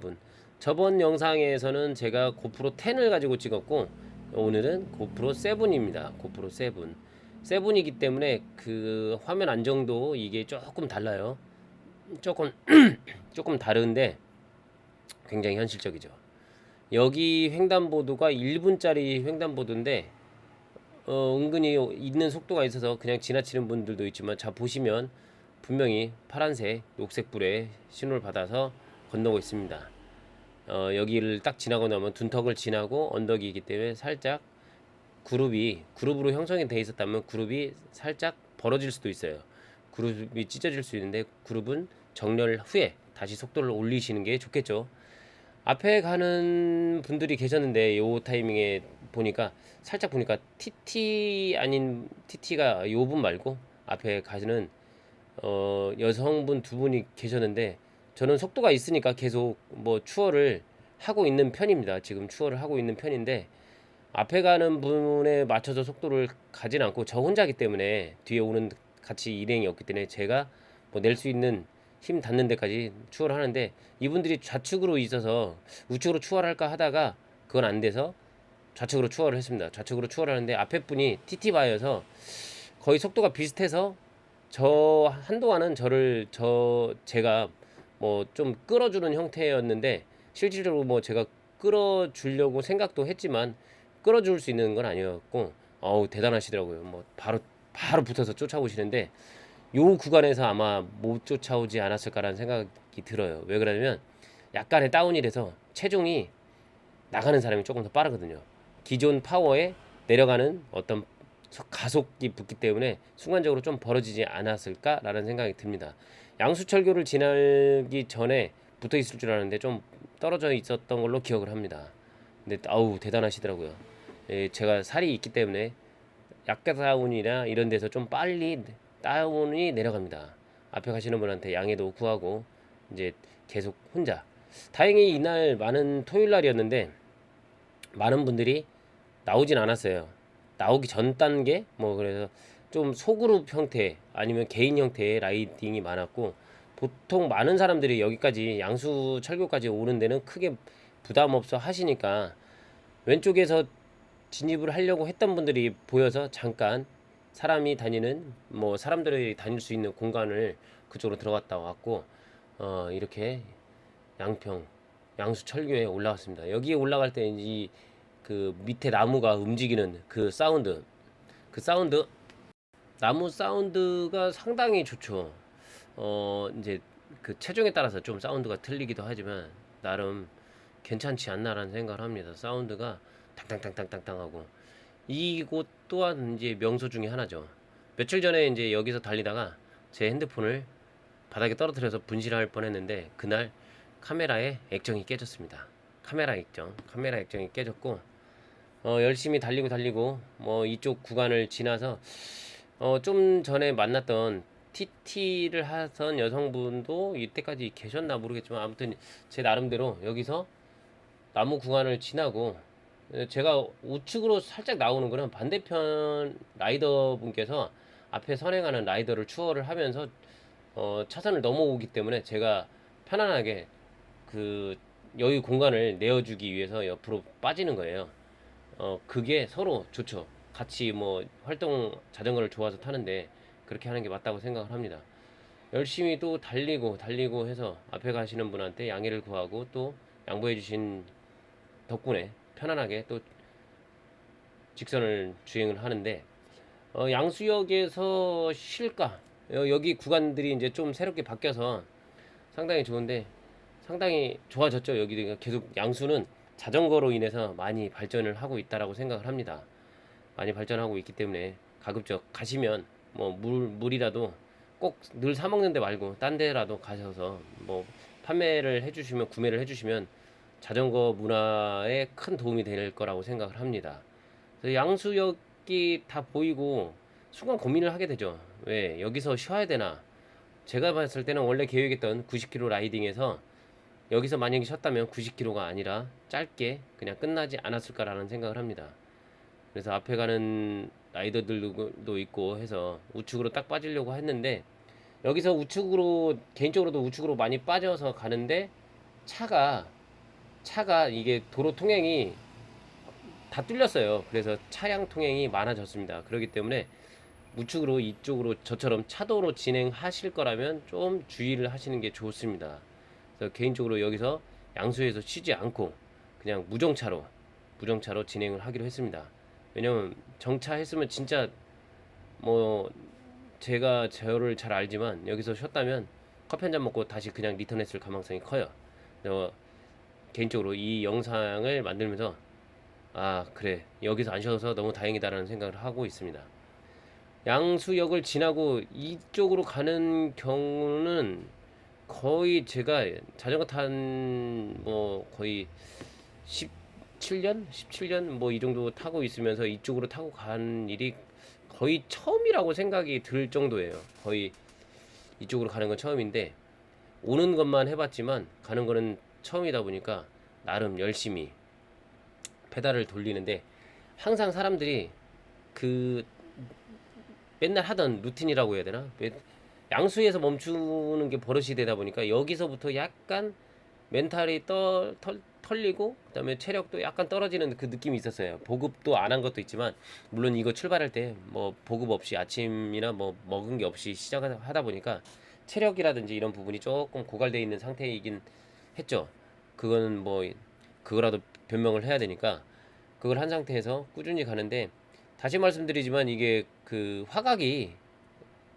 저번 영상에서는 제가 고프로 10을 가지고 찍었고 오늘은 고프로 7입니다. 고프로 7. 7이기 때문에 그 화면 안정도 이게 조금 달라요. 조금 다른데 굉장히 현실적이죠. 여기 횡단보도가 1분짜리 횡단보도인데 은근히 있는 속도가 있어서 그냥 지나치는 분들도 있지만 자 보시면 분명히 파란색, 녹색 불에 신호를 받아서 건너고 있습니다. 여기를 딱 지나고 나면 둔턱을 지나고 언덕이기 때문에 살짝 그룹으로 형성이 되어 있었다면 그룹이 살짝 벌어질 수도 있어요. 그룹이 찢어질 수 있는데 그룹은 정렬 후에 다시 속도를 올리시는 게 좋겠죠. 앞에 가는 분들이 계셨는데 요 타이밍에 살짝 보니까 TT 아닌 TT가 요 분 말고 앞에 가시는 여성분 두 분이 계셨는데 저는 속도가 있으니까 계속 뭐 추월을 하고 있는 편입니다. 지금 추월을 하고 있는 편인데 앞에 가는 분에 맞춰서 속도를 가진 않고 저 혼자기 때문에 뒤에 오는 같이 일행이 없기 때문에 제가 뭐 낼 수 있는 힘 닿는 데까지 추월을 하는데 이분들이 좌측으로 있어서 우측으로 추월할까 하다가 그건 안 돼서 좌측으로 추월을 했습니다. 좌측으로 추월하는데 앞에 분이 TT바여서 거의 속도가 비슷해서 한동안은 제가 뭐 좀 끌어주는 형태였는데 실질적으로 뭐 제가 끌어주려고 생각도 했지만 끌어줄 수 있는 건 아니었고 대단하시더라고요. 뭐 바로 붙어서 쫓아오시는데 요 구간에서 아마 못 쫓아오지 않았을까라는 생각이 들어요. 왜 그러냐면 약간의 다운이 돼서 체중이 나가는 사람이 조금 더 빠르거든요. 기존 파워에 내려가는 어떤 가속이 붙기 때문에 순간적으로 좀 벌어지지 않았을까라는 생각이 듭니다. 양수철교를 지나기 전에 붙어 있을 줄 알았는데 좀 떨어져 있었던 걸로 기억을 합니다. 근데 아우 대단하시더라고요. 예, 제가 살이 있기 때문에 약간 다운이나 이런 데서 좀 빨리 다운이 내려갑니다. 앞에 가시는 분한테 양해도 구하고 이제 계속 혼자. 다행히 이날 많은 토요일 날이었는데 많은 분들이 나오진 않았어요. 나오기 전 단계 뭐 그래서 좀 소그룹 형태 아니면 개인 형태의 라이딩이 많았고 보통 많은 사람들이 여기까지 양수 철교까지 오는 데는 크게 부담 없어 하시니까 왼쪽에서 진입을 하려고 했던 분들이 보여서 잠깐 사람이 다니는 뭐 사람들이 다닐 수 있는 공간을 그쪽으로 들어갔다 왔고 이렇게 양평 양수 철교에 올라왔습니다. 여기에 올라갈 때 이 그 밑에 나무가 움직이는 그 사운드 나무 사운드가 상당히 좋죠. 이제 그 체중에 따라서 좀 사운드가 틀리기도 하지만 나름 괜찮지 않나라는 생각을 합니다. 사운드가 탕탕탕탕탕탕 하고 이곳 또한 이제 명소 중에 하나죠. 며칠 전에 이제 여기서 달리다가 제 핸드폰을 바닥에 떨어뜨려서 분실할 뻔했는데 그날 카메라에 액정이 깨졌습니다. 카메라 액정이 깨졌고 열심히 달리고 뭐 이쪽 구간을 지나서 좀 전에 만났던 TT를 하던 여성분도 이때까지 계셨나 모르겠지만 아무튼 제 나름대로 여기서 나무 구간을 지나고 제가 우측으로 살짝 나오는 거는 반대편 라이더 분께서 앞에 선행하는 라이더를 추월을 하면서 차선을 넘어오기 때문에 제가 편안하게 그 여유 공간을 내어주기 위해서 옆으로 빠지는 거예요. 그게 서로 좋죠. 같이 뭐 활동 자전거를 좋아서 타는데 그렇게 하는 게 맞다고 생각을 합니다. 열심히 또 달리고 해서 앞에 가시는 분한테 양해를 구하고 또 양보해 주신 덕분에 편안하게 또 직선을 주행을 하는데 양수역에서 쉴까? 여기 구간들이 이제 좀 새롭게 바뀌어서 상당히 좋은데 상당히 좋아졌죠. 여기 계속 양수는 자전거로 인해서 많이 발전을 하고 있다라고 생각을 합니다. 많이 발전하고 있기 때문에 가급적 가시면 뭐 물이라도 꼭 늘 사 먹는 데 말고 딴 데라도 가셔서 뭐 판매를 해주시면 구매를 해주시면 자전거 문화에 큰 도움이 될 거라고 생각을 합니다. 그래서 양수역이 다 보이고 순간 고민을 하게 되죠. 왜 여기서 쉬어야 되나? 제가 봤을 때는 원래 계획했던 90km 라이딩에서 여기서 만약에 쉬었다면 90km가 아니라 짧게 그냥 끝나지 않았을까라는 생각을 합니다. 그래서 앞에 가는 라이더들도 있고 해서 우측으로 딱 빠지려고 했는데 여기서 우측으로 개인적으로도 우측으로 많이 빠져서 가는데 차가 이게 도로 통행이 다 뚫렸어요. 그래서 차량 통행이 많아졌습니다. 그렇기 때문에 우측으로 이쪽으로 저처럼 차도로 진행하실 거라면 좀 주의를 하시는 게 좋습니다. 그래서 개인적으로 여기서 양수에서 쉬지 않고 그냥 무정차로 진행을 하기로 했습니다. 왜냐면 정차했으면 진짜 뭐 제가 저를 잘 알지만 여기서 쉬었다면 커피 한 잔 먹고 다시 그냥 리턴했을 가능성이 커요. 개인적으로 이 영상을 만들면서 아 그래 여기서 안 쉬어서 너무 다행이다라는 생각을 하고 있습니다. 양수역을 지나고 이쪽으로 가는 경우는 거의 제가 자전거 탄 뭐 거의 17년 뭐 이 정도 타고 있으면서 이쪽으로 타고 간 일이 거의 처음이라고 생각이 들 정도예요. 거의 이쪽으로 가는 건 처음인데 오는 것만 해봤지만 가는 거는 처음이다 보니까 나름 열심히 페달을 돌리는데 항상 사람들이 그 맨날 하던 루틴이라고 해야 되나? 양수에서 멈추는 게 버릇이 되다 보니까 여기서부터 약간 멘탈이 털리고 그다음에 체력도 약간 떨어지는 그 느낌이 있었어요. 보급도 안 한 것도 있지만 물론 이거 출발할 때 뭐 보급 없이 아침이나 뭐 먹은 게 없이 시작하다 보니까 체력이라든지 이런 부분이 조금 고갈돼 있는 상태이긴 했죠. 그거는 뭐 그거라도 변명을 해야 되니까 그걸 한 상태에서 꾸준히 가는데 다시 말씀드리지만 이게 그 화각이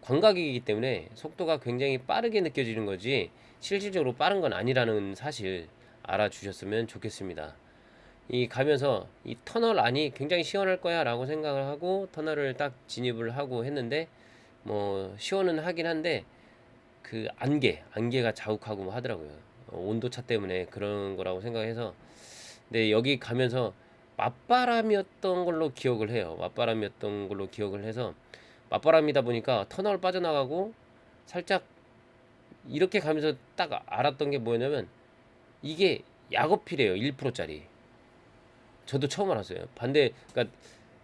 광각이기 때문에 속도가 굉장히 빠르게 느껴지는 거지 실질적으로 빠른 건 아니라는 사실 알아주셨으면 좋겠습니다. 이 가면서 이 터널 안이 굉장히 시원할 거야 라고 생각을 하고 터널을 딱 진입을 하고 했는데 뭐 시원은 하긴 한데 그 안개가 자욱하고 뭐 하더라고요. 온도차 때문에 그런 거라고 생각해서. 근데 여기 가면서 맞바람이었던 걸로 기억을 해요. 맞바람이었던 걸로 기억을 해서 맞바람이다 보니까 터널 빠져나가고 살짝 이렇게 가면서 딱 알았던 게 뭐냐면 이게 약어필이에요. 1%짜리. 저도 처음 알았어요. 반대, 그러니까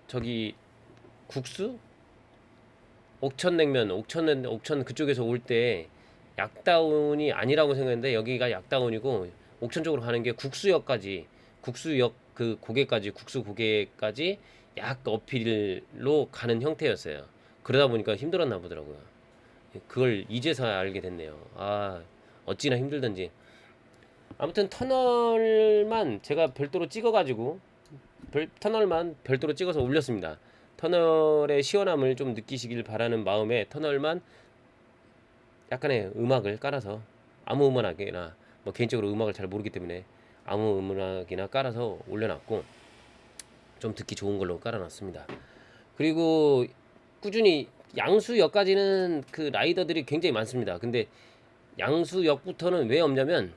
저기 국수, 옥천냉면, 옥천 그쪽에서 올 때 약다운이 아니라고 생각했는데 여기가 약다운이고 옥천 쪽으로 가는 게 국수역까지, 국수역 그 고개까지, 국수 고개까지 약 어필로 가는 형태였어요. 그러다 보니까 힘들었나 보더라고요. 그걸 이제서야 알게 됐네요. 아, 어찌나 힘들던지. 아무튼 터널만 제가 별도로 찍어가지고 터널만 별도로 찍어서 올렸습니다. 터널의 시원함을 좀 느끼시길 바라는 마음에 터널만 약간의 음악을 깔아서 아무 음악이나 뭐 개인적으로 음악을 잘 모르기 때문에 아무 음악이나 깔아서 올려놨고 좀 듣기 좋은 걸로 깔아놨습니다. 그리고 꾸준히 양수역까지는 그 라이더들이 굉장히 많습니다. 근데 양수역부터는 왜 없냐면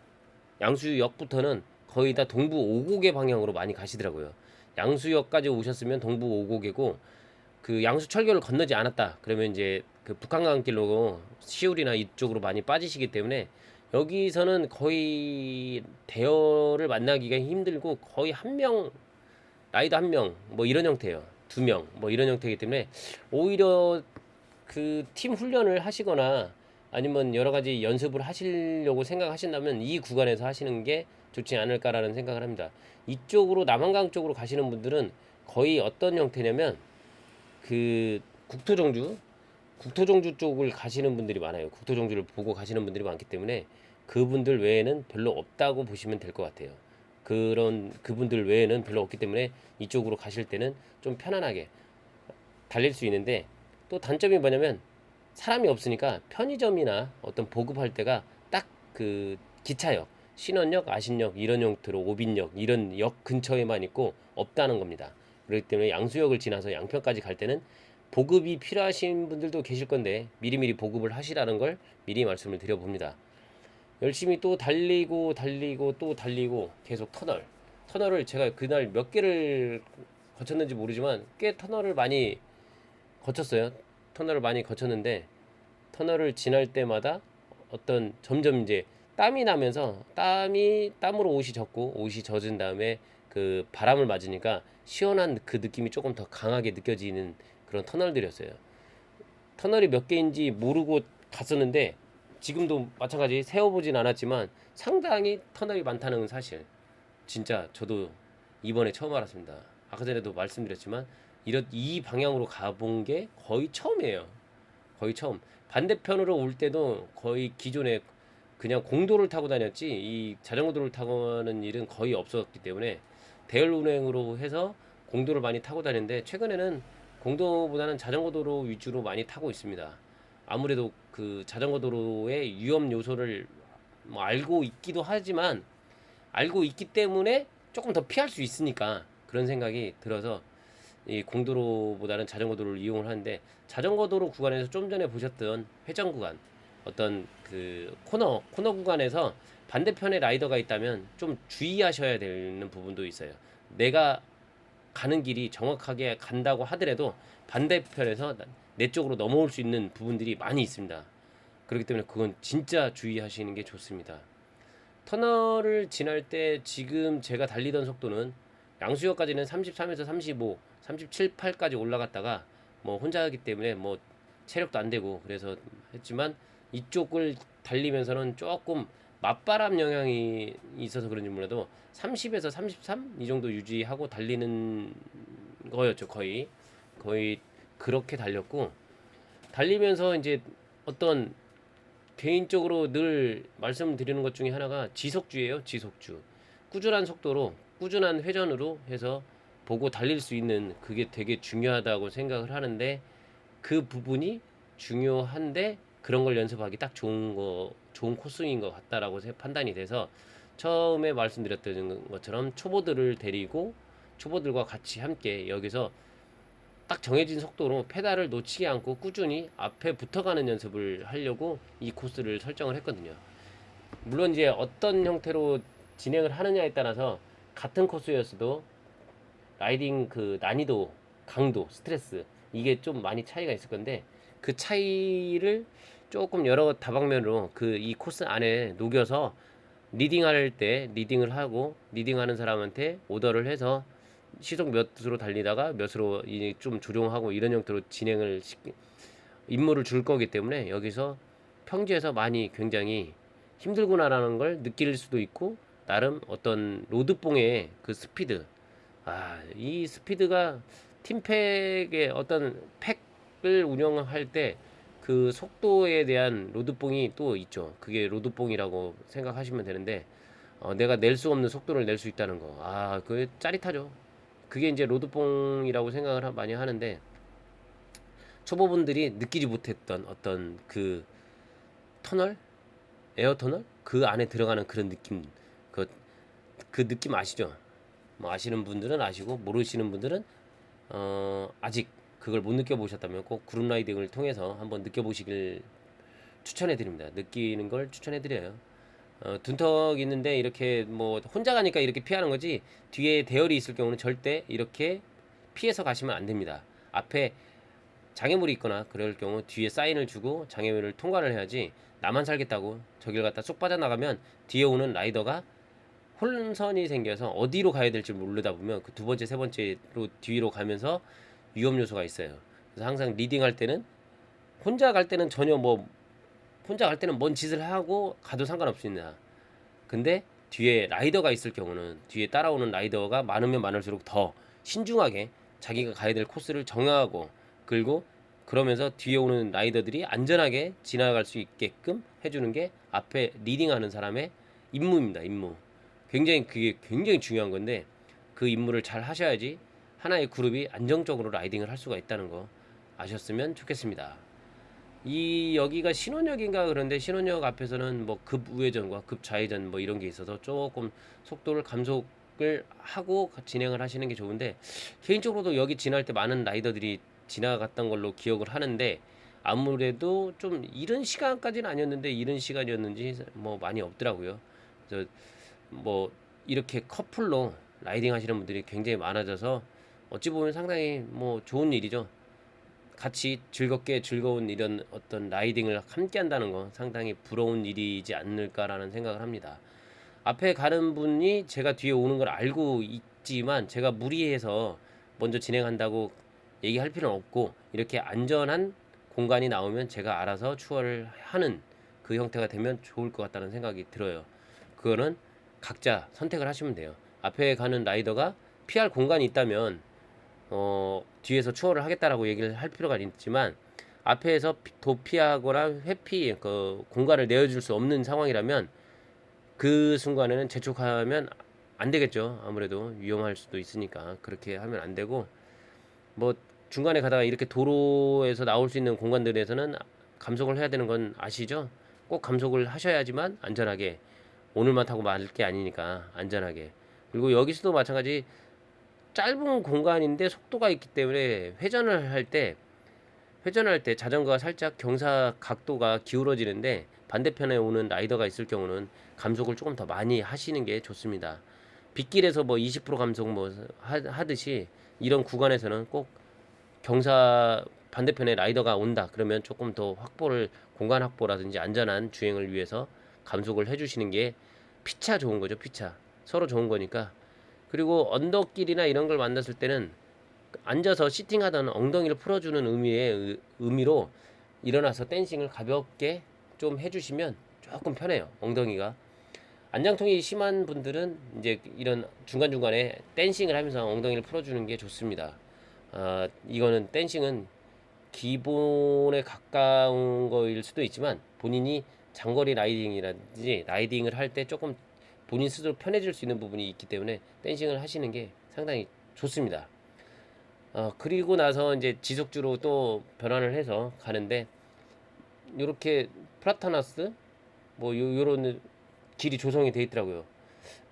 양수역부터는 거의 다 동부 오곡의 방향으로 많이 가시더라고요. 양수역까지 오셨으면 동부 오곡이고 그 양수철교를 건너지 않았다 그러면 이제 그 북한강길로 시울이나 이쪽으로 많이 빠지시기 때문에 여기서는 거의 대여를 만나기가 힘들고 거의 한 명 라이더 한 명 뭐 이런 형태예요. 두 명 뭐 이런 형태이기 때문에 오히려 그 팀 훈련을 하시거나 아니면 여러 가지 연습을 하시려고 생각하신다면 이 구간에서 하시는 게 좋지 않을까라는 생각을 합니다. 이쪽으로 남한강 쪽으로 가시는 분들은 거의 어떤 형태냐면 그 국토정주 쪽을 가시는 분들이 많아요. 국토정주를 보고 가시는 분들이 많기 때문에 그분들 외에는 별로 없다고 보시면 될 것 같아요. 그런 그분들 외에는 별로 없기 때문에 이쪽으로 가실 때는 좀 편안하게 달릴 수 있는데 또 단점이 뭐냐면 사람이 없으니까 편의점이나 어떤 보급할 때가 딱 그 기차역, 신원역, 아신역 이런 형태로 오빈역 이런 역 근처에만 있고 없다는 겁니다. 그렇기 때문에 양수역을 지나서 양평까지 갈 때는 보급이 필요하신 분들도 계실 건데 미리미리 보급을 하시라는 걸 미리 말씀을 드려봅니다. 열심히 또 달리고 또 달리고 계속 터널을 제가 그날 몇 개를 거쳤는지 모르지만 꽤 터널을 많이 거쳤어요. 터널을 많이 거쳤는데 터널을 지날 때마다 어떤 점점 이제 땀이 나면서 땀으로 옷이 젖고 옷이 젖은 다음에 그 바람을 맞으니까 시원한 그 느낌이 조금 더 강하게 느껴지는 그런 터널들이었어요. 터널이 몇 개인지 모르고 갔었는데 지금도 마찬가지 세워보진 않았지만 상당히 터널이 많다는 사실 진짜 저도 이번에 처음 알았습니다. 아까 전에도 말씀드렸지만 이 방향으로 가본 게 거의 처음이에요. 거의 처음. 반대편으로 올 때도 거의 기존에 그냥 공도를 타고 다녔지 이 자전거도를 타고 하는 일은 거의 없었기 때문에 대열 운행으로 해서 공도를 많이 타고 다녔는데 최근에는 공도보다는 자전거 도로 위주로 많이 타고 있습니다. 아무래도 그 자전거 도로의 위험 요소를 뭐 알고 있기도 하지만 알고 있기 때문에 조금 더 피할 수 있으니까 그런 생각이 들어서 이 공도로보다는 자전거 도로를 이용을 하는데 자전거 도로 구간에서 좀 전에 보셨던 회전 구간 어떤 그 코너 구간에서 반대편에 라이더가 있다면 좀 주의하셔야 되는 부분도 있어요. 내가 가는 길이 정확하게 간다고 하더라도 반대편에서 내 쪽으로 넘어올 수 있는 부분들이 많이 있습니다. 그렇기 때문에 그건 진짜 주의하시는 게 좋습니다. 터널을 지날 때 지금 제가 달리던 속도는 양수역까지는 33에서 35, 37, 8까지 올라갔다가 뭐 혼자 하기 때문에 뭐 체력도 안 되고 그래서 했지만 이쪽을 달리면서는 조금 맞바람 영향이 있어서 그런지 몰라도 30에서 33 이 정도 유지하고 달리는 거였죠. 거의 그렇게 달렸고 달리면서 이제 어떤 개인적으로 늘 말씀드리는 것 중에 하나가 지속주예요. 지속주. 꾸준한 속도로 꾸준한 회전으로 해서 보고 달릴 수 있는 그게 되게 중요하다고 생각을 하는데 그 부분이 중요한데 그런 걸 연습하기 딱 좋은 코스인 것 같다라고 판단이 돼서 처음에 말씀드렸던 것처럼 초보들을 데리고 초보들과 같이 함께 여기서 딱 정해진 속도로 페달을 놓치지 않고 꾸준히 앞에 붙어가는 연습을 하려고 이 코스를 설정을 했거든요. 물론 이제 어떤 형태로 진행을 하느냐에 따라서 같은 코스였어도 라이딩 그 난이도, 강도, 스트레스 이게 좀 많이 차이가 있을 건데 그 차이를 조금 여러 다방면으로 그 이 코스 안에 녹여서 리딩할 때 리딩을 하고 리딩하는 사람한테 오더를 해서 시속 몇으로 달리다가 몇으로 좀 조정하고 이런 형태로 임무를 줄 거기 때문에 여기서 평지에서 많이 굉장히 힘들구나라는 걸 느낄 수도 있고 나름 어떤 로드뽕의 그 스피드 이 스피드가 팀팩의 어떤 팩을 운영할 때 그 속도에 대한 로드뽕이 또 있죠. 그게 로드뽕이라고 생각하시면 되는데 내가 낼 수 없는 속도를 낼 수 있다는 거. 그게 짜릿하죠. 그게 이제 로드뽕이라고 생각을 많이 하는데 초보분들이 느끼지 못했던 어떤 그 터널, 에어 터널 그 안에 들어가는 그런 느낌, 그, 그 느낌 아시죠? 뭐 아시는 분들은 아시고 모르시는 분들은 아직 그걸 못 느껴보셨다면 꼭 그룹 라이딩을 통해서 한번 느껴보시길 추천해드립니다. 느끼는 걸 추천해드려요. 둔턱 있는데 이렇게 뭐 혼자 가니까 이렇게 피하는 거지 뒤에 대열이 있을 경우는 절대 이렇게 피해서 가시면 안 됩니다. 앞에 장애물이 있거나 그럴 경우 뒤에 사인을 주고 장애물을 통과를 해야지 나만 살겠다고 저길 갖다 쏙 빠져나가면 뒤에 오는 라이더가 혼선이 생겨서 어디로 가야 될지 모르다 보면 그 두 번째 세 번째로 뒤로 가면서 위험 요소가 있어요. 그래서 항상 리딩할 때는 혼자 갈 때는 전혀 뭐 혼자 갈 때는 뭔 짓을 하고 가도 상관없습니다. 근데 뒤에 라이더가 있을 경우는 뒤에 따라오는 라이더가 많으면 많을수록 더 신중하게 자기가 가야 될 코스를 정하고 그리고 그러면서 뒤에 오는 라이더들이 안전하게 지나갈 수 있게끔 해주는 게 앞에 리딩하는 사람의 임무입니다. 임무. 그게 굉장히 중요한 건데 그 임무를 잘 하셔야지 하나의 그룹이 안정적으로 라이딩을 할 수가 있다는 거 아셨으면 좋겠습니다. 여기가 신혼역인가 그런데 신혼역 앞에서는 뭐 급 우회전과 급 좌회전 뭐 이런 게 있어서 조금 속도를 감속을 하고 진행을 하시는 게 좋은데 개인적으로도 여기 지날 때 많은 라이더들이 지나갔던 걸로 기억을 하는데 아무래도 좀 이른 시간까지는 아니었는데 이른 시간이었는지 뭐 많이 없더라고요. 그래서 뭐 이렇게 커플로 라이딩 하시는 분들이 굉장히 많아져서 어찌 보면 상당히 뭐 좋은 일이죠. 같이 즐겁게 즐거운 이런 어떤 라이딩을 함께 한다는 거 상당히 부러운 일이지 않을까라는 생각을 합니다. 앞에 가는 분이 제가 뒤에 오는 걸 알고 있지만 제가 무리해서 먼저 진행한다고 얘기할 필요는 없고 이렇게 안전한 공간이 나오면 제가 알아서 추월을 하는 그 형태가 되면 좋을 것 같다는 생각이 들어요. 그거는 각자 선택을 하시면 돼요. 앞에 가는 라이더가 피할 공간이 있다면 뒤에서 추월을 하겠다라고 얘기를 할 필요가 있지만 앞에서 도피하거나 회피 그 공간을 내어줄 수 없는 상황이라면 그 순간에는 재촉하면 안 되겠죠. 아무래도 위험할 수도 있으니까 그렇게 하면 안 되고 뭐 중간에 가다가 이렇게 도로에서 나올 수 있는 공간들에서는 감속을 해야 되는 건 아시죠? 꼭 감속을 하셔야지만 안전하게 오늘만 타고 말 게 아니니까 안전하게 그리고 여기서도 마찬가지 짧은 공간인데 속도가 있기 때문에 회전할 때 자전거가 살짝 경사 각도가 기울어지는데 반대편에 오는 라이더가 있을 경우는 감속을 조금 더 많이 하시는 게 좋습니다. 빗길에서 뭐 20% 감속 뭐 하듯이 이런 구간에서는 꼭 경사 반대편에 라이더가 온다 그러면 조금 더 공간 확보라든지 안전한 주행을 위해서 감속을 해주시는 게 피차 좋은 거죠. 피차 서로 좋은 거니까. 그리고 언덕길이나 이런 걸 만났을 때는 앉아서 시팅하던 엉덩이를 풀어주는 의미로 일어나서 댄싱을 가볍게 좀 해주시면 조금 편해요. 엉덩이가 안장통이 심한 분들은 이제 이런 중간중간에 댄싱을 하면서 엉덩이를 풀어주는 게 좋습니다. 이거는 댄싱은 기본에 가까운 거일 수도 있지만 본인이 장거리 라이딩이라든지 라이딩을 할 때 조금 본인 스스로 편해질 수 있는 부분이 있기 때문에 댄싱을 하시는 게 상당히 좋습니다. 그리고 나서 이제 지속주로 또 변환을 해서 가는데 요렇게 플라타나스 뭐 요런 길이 조성이 돼 있더라고요.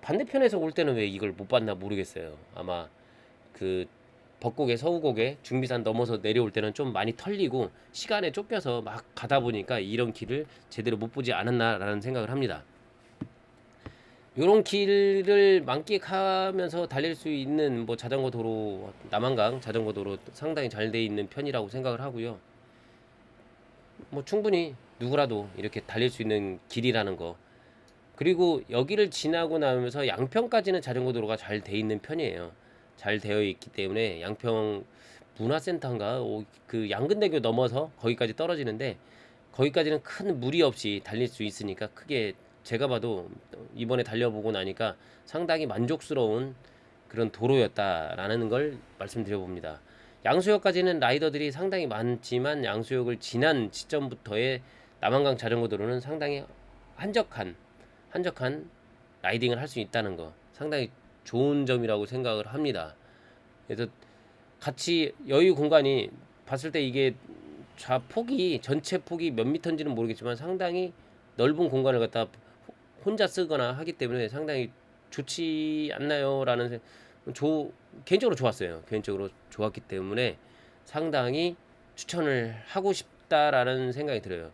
반대편에서 올 때는 왜 이걸 못 봤나 모르겠어요. 아마 그 벚곡에 서우곡에 중비산 넘어서 내려올 때는 좀 많이 털리고 시간에 쫓겨서 막 가다 보니까 이런 길을 제대로 못 보지 않았나라는 생각을 합니다. 요런 길을 만끽하면서 달릴 수 있는 뭐 자전거 도로, 남한강 자전거 도로 상당히 잘 돼 있는 편이라고 생각을 하고요. 뭐 충분히 누구라도 이렇게 달릴 수 있는 길이라는 거. 그리고 여기를 지나고 나면서 양평까지는 자전거 도로가 잘 돼 있는 편이에요. 잘 되어 있기 때문에 양평 문화센터인가 그 양근대교 넘어서 거기까지 떨어지는데 거기까지는 큰 무리 없이 달릴 수 있으니까 크게 제가 봐도 이번에 달려보고 나니까 상당히 만족스러운 그런 도로였다라는 걸 말씀드려 봅니다. 양수역까지는 라이더들이 상당히 많지만 양수역을 지난 시점부터의 남한강 자전거 도로는 상당히 한적한 라이딩을 할 수 있다는 거 상당히 좋은 점이라고 생각을 합니다. 그래서 같이 여유 공간이 봤을 때 이게 좌폭이 전체 폭이 몇 미터인지는 모르겠지만 상당히 넓은 공간을 갖다 혼자 쓰거나 하기 때문에 상당히 좋지 않나요라는 개인적으로 좋았어요. 개인적으로 좋았기 때문에 상당히 추천을 하고 싶다라는 생각이 들어요.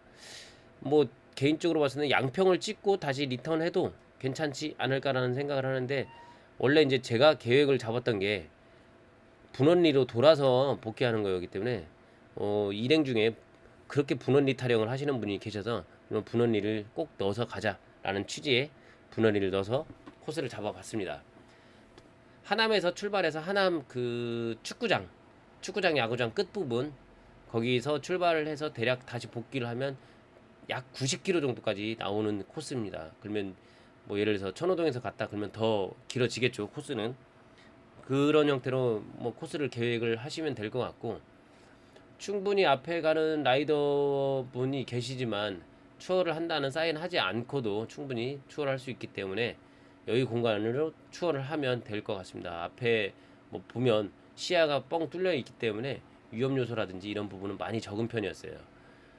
뭐 개인적으로 봤을 때 양평을 찍고 다시 리턴해도 괜찮지 않을까라는 생각을 하는데 원래 이제 제가 계획을 잡았던 게 분원리로 돌아서 복귀하는 거였기 때문에 일행 중에 그렇게 분원리 타령을 하시는 분이 계셔서 그럼 분원리를 꼭 넣어서 가자라는 취지의 분원리를 넣어서 코스를 잡아봤습니다. 하남에서 출발해서 하남 그 축구장 야구장 끝부분 거기서 출발을 해서 대략 다시 복귀를 하면 약 90km 정도까지 나오는 코스입니다. 그러면 뭐 예를 들어서 천호동에서 갔다 그러면 더 길어지겠죠. 코스는 그런 형태로 뭐 코스를 계획을 하시면 될 것 같고 충분히 앞에 가는 라이더 분이 계시지만 추월을 한다는 사인 하지 않고도 충분히 추월할 수 있기 때문에 여유 공간으로 추월을 하면 될 것 같습니다. 앞에 뭐 보면 시야가 뻥 뚫려 있기 때문에 위험 요소라든지 이런 부분은 많이 적은 편이었어요.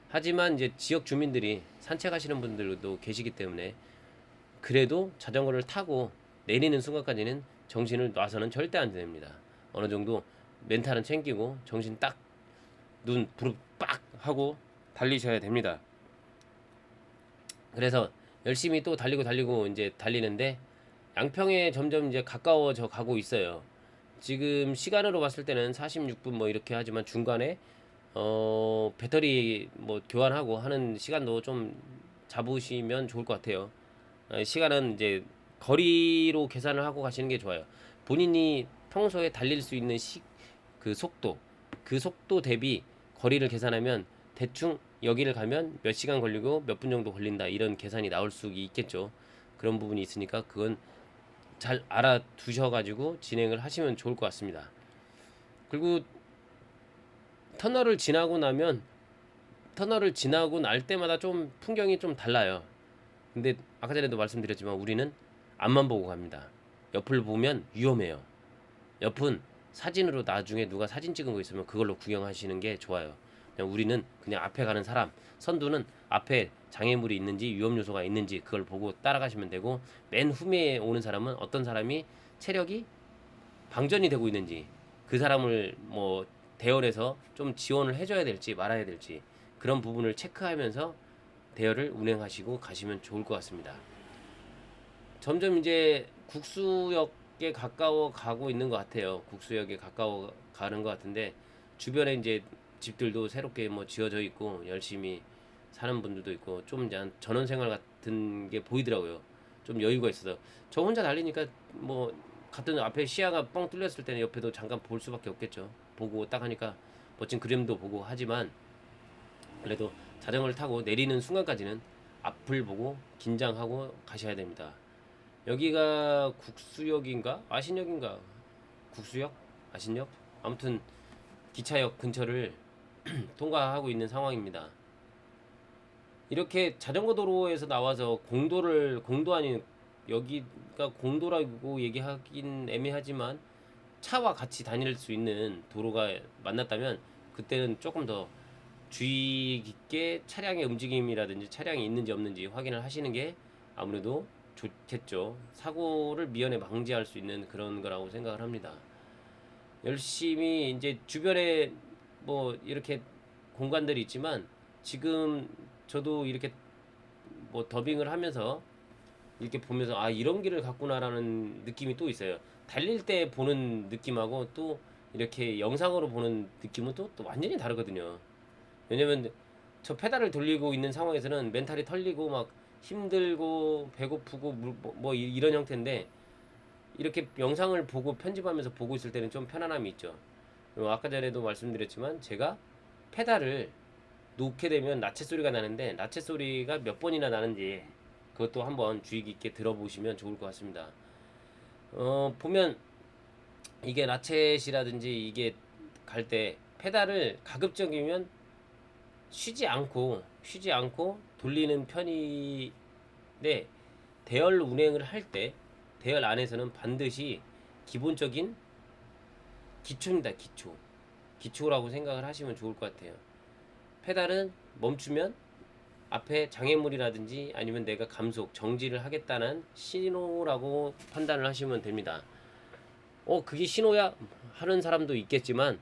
하지만 이제 지역 주민들이 산책하시는 분들도 계시기 때문에 그래도 자전거를 타고 내리는 순간까지는 정신을 놔서는 절대 안 됩니다. 어느 정도 멘탈은 챙기고 정신 딱 눈 부릅 빡 하고 달리셔야 됩니다. 그래서 열심히 또 달리고 이제 달리는데 양평에 점점 이제 가까워져 가고 있어요. 지금 시간으로 봤을 때는 46분 뭐 이렇게 하지만 중간에 배터리 뭐 교환하고 하는 시간도 좀 잡으시면 좋을 것 같아요. 시간은 이제 거리로 계산을 하고 가시는 게 좋아요. 본인이 평소에 달릴 수 있는 그 속도 대비 거리를 계산하면 대충 여기를 가면 몇 시간 걸리고 몇 분 정도 걸린다 이런 계산이 나올 수 있겠죠. 그런 부분이 있으니까 그건 잘 알아두셔가지고 진행을 하시면 좋을 것 같습니다. 그리고 터널을 지나고 날 때마다 좀 풍경이 좀 달라요. 근데 아까 전에도 말씀드렸지만 우리는 앞만 보고 갑니다. 옆을 보면 위험해요. 옆은 사진으로 나중에 누가 사진 찍은 거 있으면 그걸로 구경하시는 게 좋아요. 그냥 우리는 그냥 앞에 가는 사람, 선두는 앞에 장애물이 있는지 위험 요소가 있는지 그걸 보고 따라가시면 되고 맨 후미에 오는 사람은 어떤 사람이 체력이 방전이 되고 있는지 그 사람을 뭐 대열에서 좀 지원을 해줘야 될지 말아야 될지 그런 부분을 체크하면서 대열을 운행하시고 가시면 좋을 것 같습니다. 점점 이제 국수역에 가까워 가고 있는 것 같아요. 국수역에 가까워 가는 것 같은데 주변에 이제 집들도 새롭게 뭐 지어져 있고 열심히 사는 분들도 있고 좀 이제 전원생활 같은 게 보이더라고요. 좀 여유가 있어서 저 혼자 달리니까 뭐 같은 앞에 시야가 뻥 뚫렸을 때는 옆에도 잠깐 볼 수밖에 없겠죠. 보고 딱 하니까 멋진 그림도 보고 하지만 그래도 자전거를 타고 내리는 순간까지는 앞을 보고 긴장하고 가셔야 됩니다. 여기가 국수역인가? 아신역인가? 국수역? 아신역? 아무튼 기차역 근처를 통과하고 있는 상황입니다. 이렇게 자전거 도로에서 나와서 공도 아닌 여기가 공도라고 얘기하긴 애매하지만 차와 같이 다닐 수 있는 도로가 만났다면 그때는 조금 더 주의 깊게 차량의 움직임이라든지 차량이 있는지 없는지 확인을 하시는 게 아무래도 좋겠죠. 사고를 미연에 방지할 수 있는 그런 거라고 생각을 합니다. 열심히 이제 주변에 뭐 이렇게 공간들이 있지만 지금 저도 이렇게 뭐 더빙을 하면서 이렇게 보면서 아 이런 길을 갔구나라는 느낌이 또 있어요. 달릴 때 보는 느낌하고 또 이렇게 영상으로 보는 느낌은 또 완전히 다르거든요. 왜냐면 저 페달을 돌리고 있는 상황에서는 멘탈이 털리고 막 힘들고 배고프고 뭐 이런 형태인데 이렇게 영상을 보고 편집하면서 보고 있을 때는 좀 편안함이 있죠. 그리고 아까 전에도 말씀드렸지만 제가 페달을 놓게 되면 나체 소리가 나는데 나체 소리가 몇 번이나 나는지 그것도 한번 주의 깊게 들어보시면 좋을 것 같습니다. 보면 이게 라쳇이라든지 이게 갈 때 페달을 가급적이면 쉬지 않고 돌리는 편인데 대열 운행을 할 때 대열 안에서는 반드시 기본적인 기초입니다. 기초라고 생각을 하시면 좋을 것 같아요. 페달은 멈추면 앞에 장애물이라든지 아니면 내가 감속, 정지를 하겠다는 신호라고 판단을 하시면 됩니다. 그게 신호야? 하는 사람도 있겠지만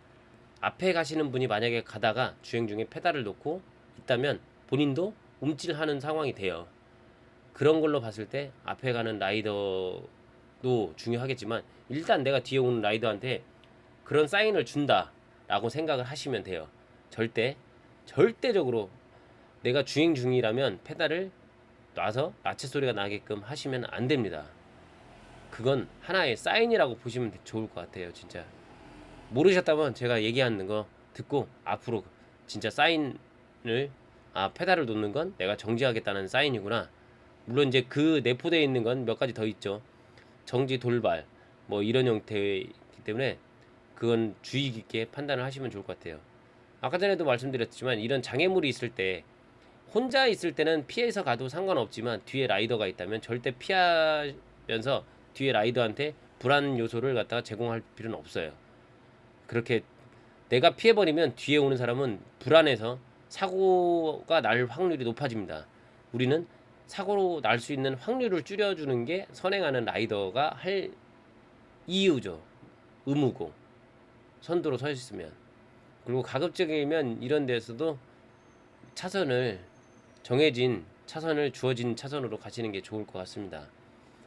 앞에 가시는 분이 만약에 가다가 주행 중에 페달을 놓고 있다면 본인도 움찔하는 상황이 돼요. 그런 걸로 봤을 때 앞에 가는 라이더도 중요하겠지만 일단 내가 뒤에 오는 라이더한테 그런 사인을 준다라고 생각을 하시면 돼요. 절대적으로 내가 주행 중이라면 페달을 놔서 라쳇 소리가 나게끔 하시면 안 됩니다. 그건 하나의 사인이라고 보시면 좋을 것 같아요. 진짜 모르셨다면 제가 얘기하는 거 듣고 앞으로 진짜 사인을 페달을 놓는 건 내가 정지하겠다는 사인이구나. 물론 이제 그 내포되어 있는 건 몇 가지 더 있죠. 정지 돌발 뭐 이런 형태이기 때문에 그건 주의 깊게 판단을 하시면 좋을 것 같아요. 아까 전에도 말씀드렸지만 이런 장애물이 있을 때 혼자 있을 때는 피해서 가도 상관없지만 뒤에 라이더가 있다면 절대 피하면서 뒤에 라이더한테 불안 요소를 갖다가 제공할 필요는 없어요. 그렇게 내가 피해버리면 뒤에 오는 사람은 불안해서 사고가 날 확률이 높아집니다. 우리는 사고로 날 수 있는 확률을 줄여주는 게 선행하는 라이더가 할 이유죠. 의무고 선두로 서 있으면. 그리고 가급적이면 이런 데서도 차선을 정해진 차선을 주어진 차선으로 가시는 게 좋을 것 같습니다.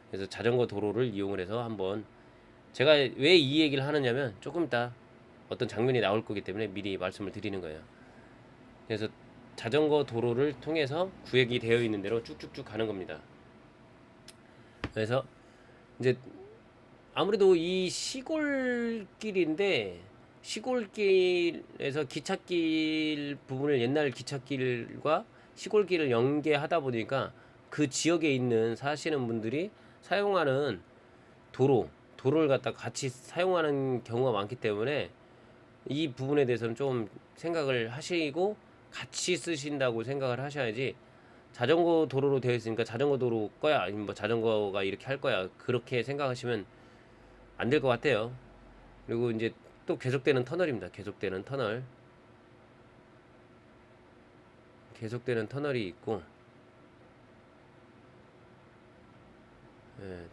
그래서 자전거 도로를 이용을 해서 한번 제가 왜 이 얘기를 하느냐면 조금 이따 어떤 장면이 나올 거기 때문에 미리 말씀을 드리는 거예요. 그래서 자전거 도로를 통해서 구획이 되어 있는 대로 쭉쭉쭉 가는 겁니다. 그래서 이제 아무래도 이 시골길인데 시골길에서 기찻길 부분을 옛날 기찻길과 시골길을 연계하다 보니까 그 지역에 있는 사시는 분들이 사용하는 도로를 갖다 같이 사용하는 경우가 많기 때문에 이 부분에 대해서는 좀 생각을 하시고 같이 쓰신다고 생각을 하셔야지 자전거 도로로 되어 있으니까 자전거 도로 거야 아니면 뭐 자전거가 이렇게 할 거야 그렇게 생각하시면 안 될 것 같아요. 그리고 이제 또 계속되는 터널입니다. 계속되는 터널이 있고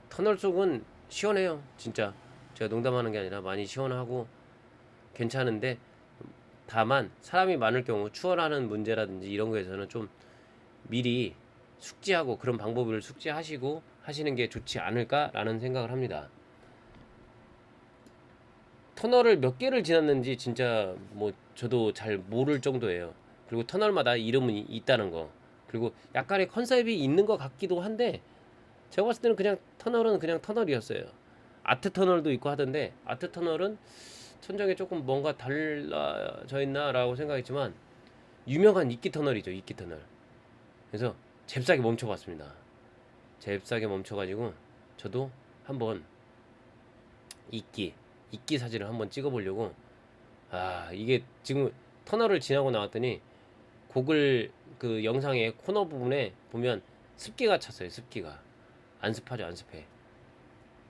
터널 속은 시원해요. 진짜 제가 농담하는 게 아니라 많이 시원하고 괜찮은데 다만 사람이 많을 경우 추월하는 문제라든지 이런 거에서는 좀 미리 숙지하고 그런 방법을 숙지하시고 하시는 게 좋지 않을까라는 생각을 합니다. 터널을 몇 개를 지났는지 진짜 뭐 저도 잘 모를 정도예요. 그리고 터널마다 이름이 있다는 거. 그리고 약간의 컨셉이 있는 것 같기도 한데 제가 봤을 때는 그냥 터널은 그냥 터널이었어요. 아트 터널도 있고 하던데 아트 터널은 천정에 조금 뭔가 달라져 있나라고 생각했지만 유명한 이끼 터널이죠. 이끼 터널. 그래서 잽싸게 멈춰봤습니다. 잽싸게 멈춰가지고 저도 한번 이끼 사진을 한번 찍어보려고 이게 지금 터널을 지나고 나왔더니 곡을 그 영상의 코너 부분에 보면 습기가 찼어요. 습기가 안 습하죠. 안 습해.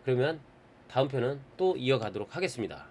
그러면 다음 편은 또 이어가도록 하겠습니다.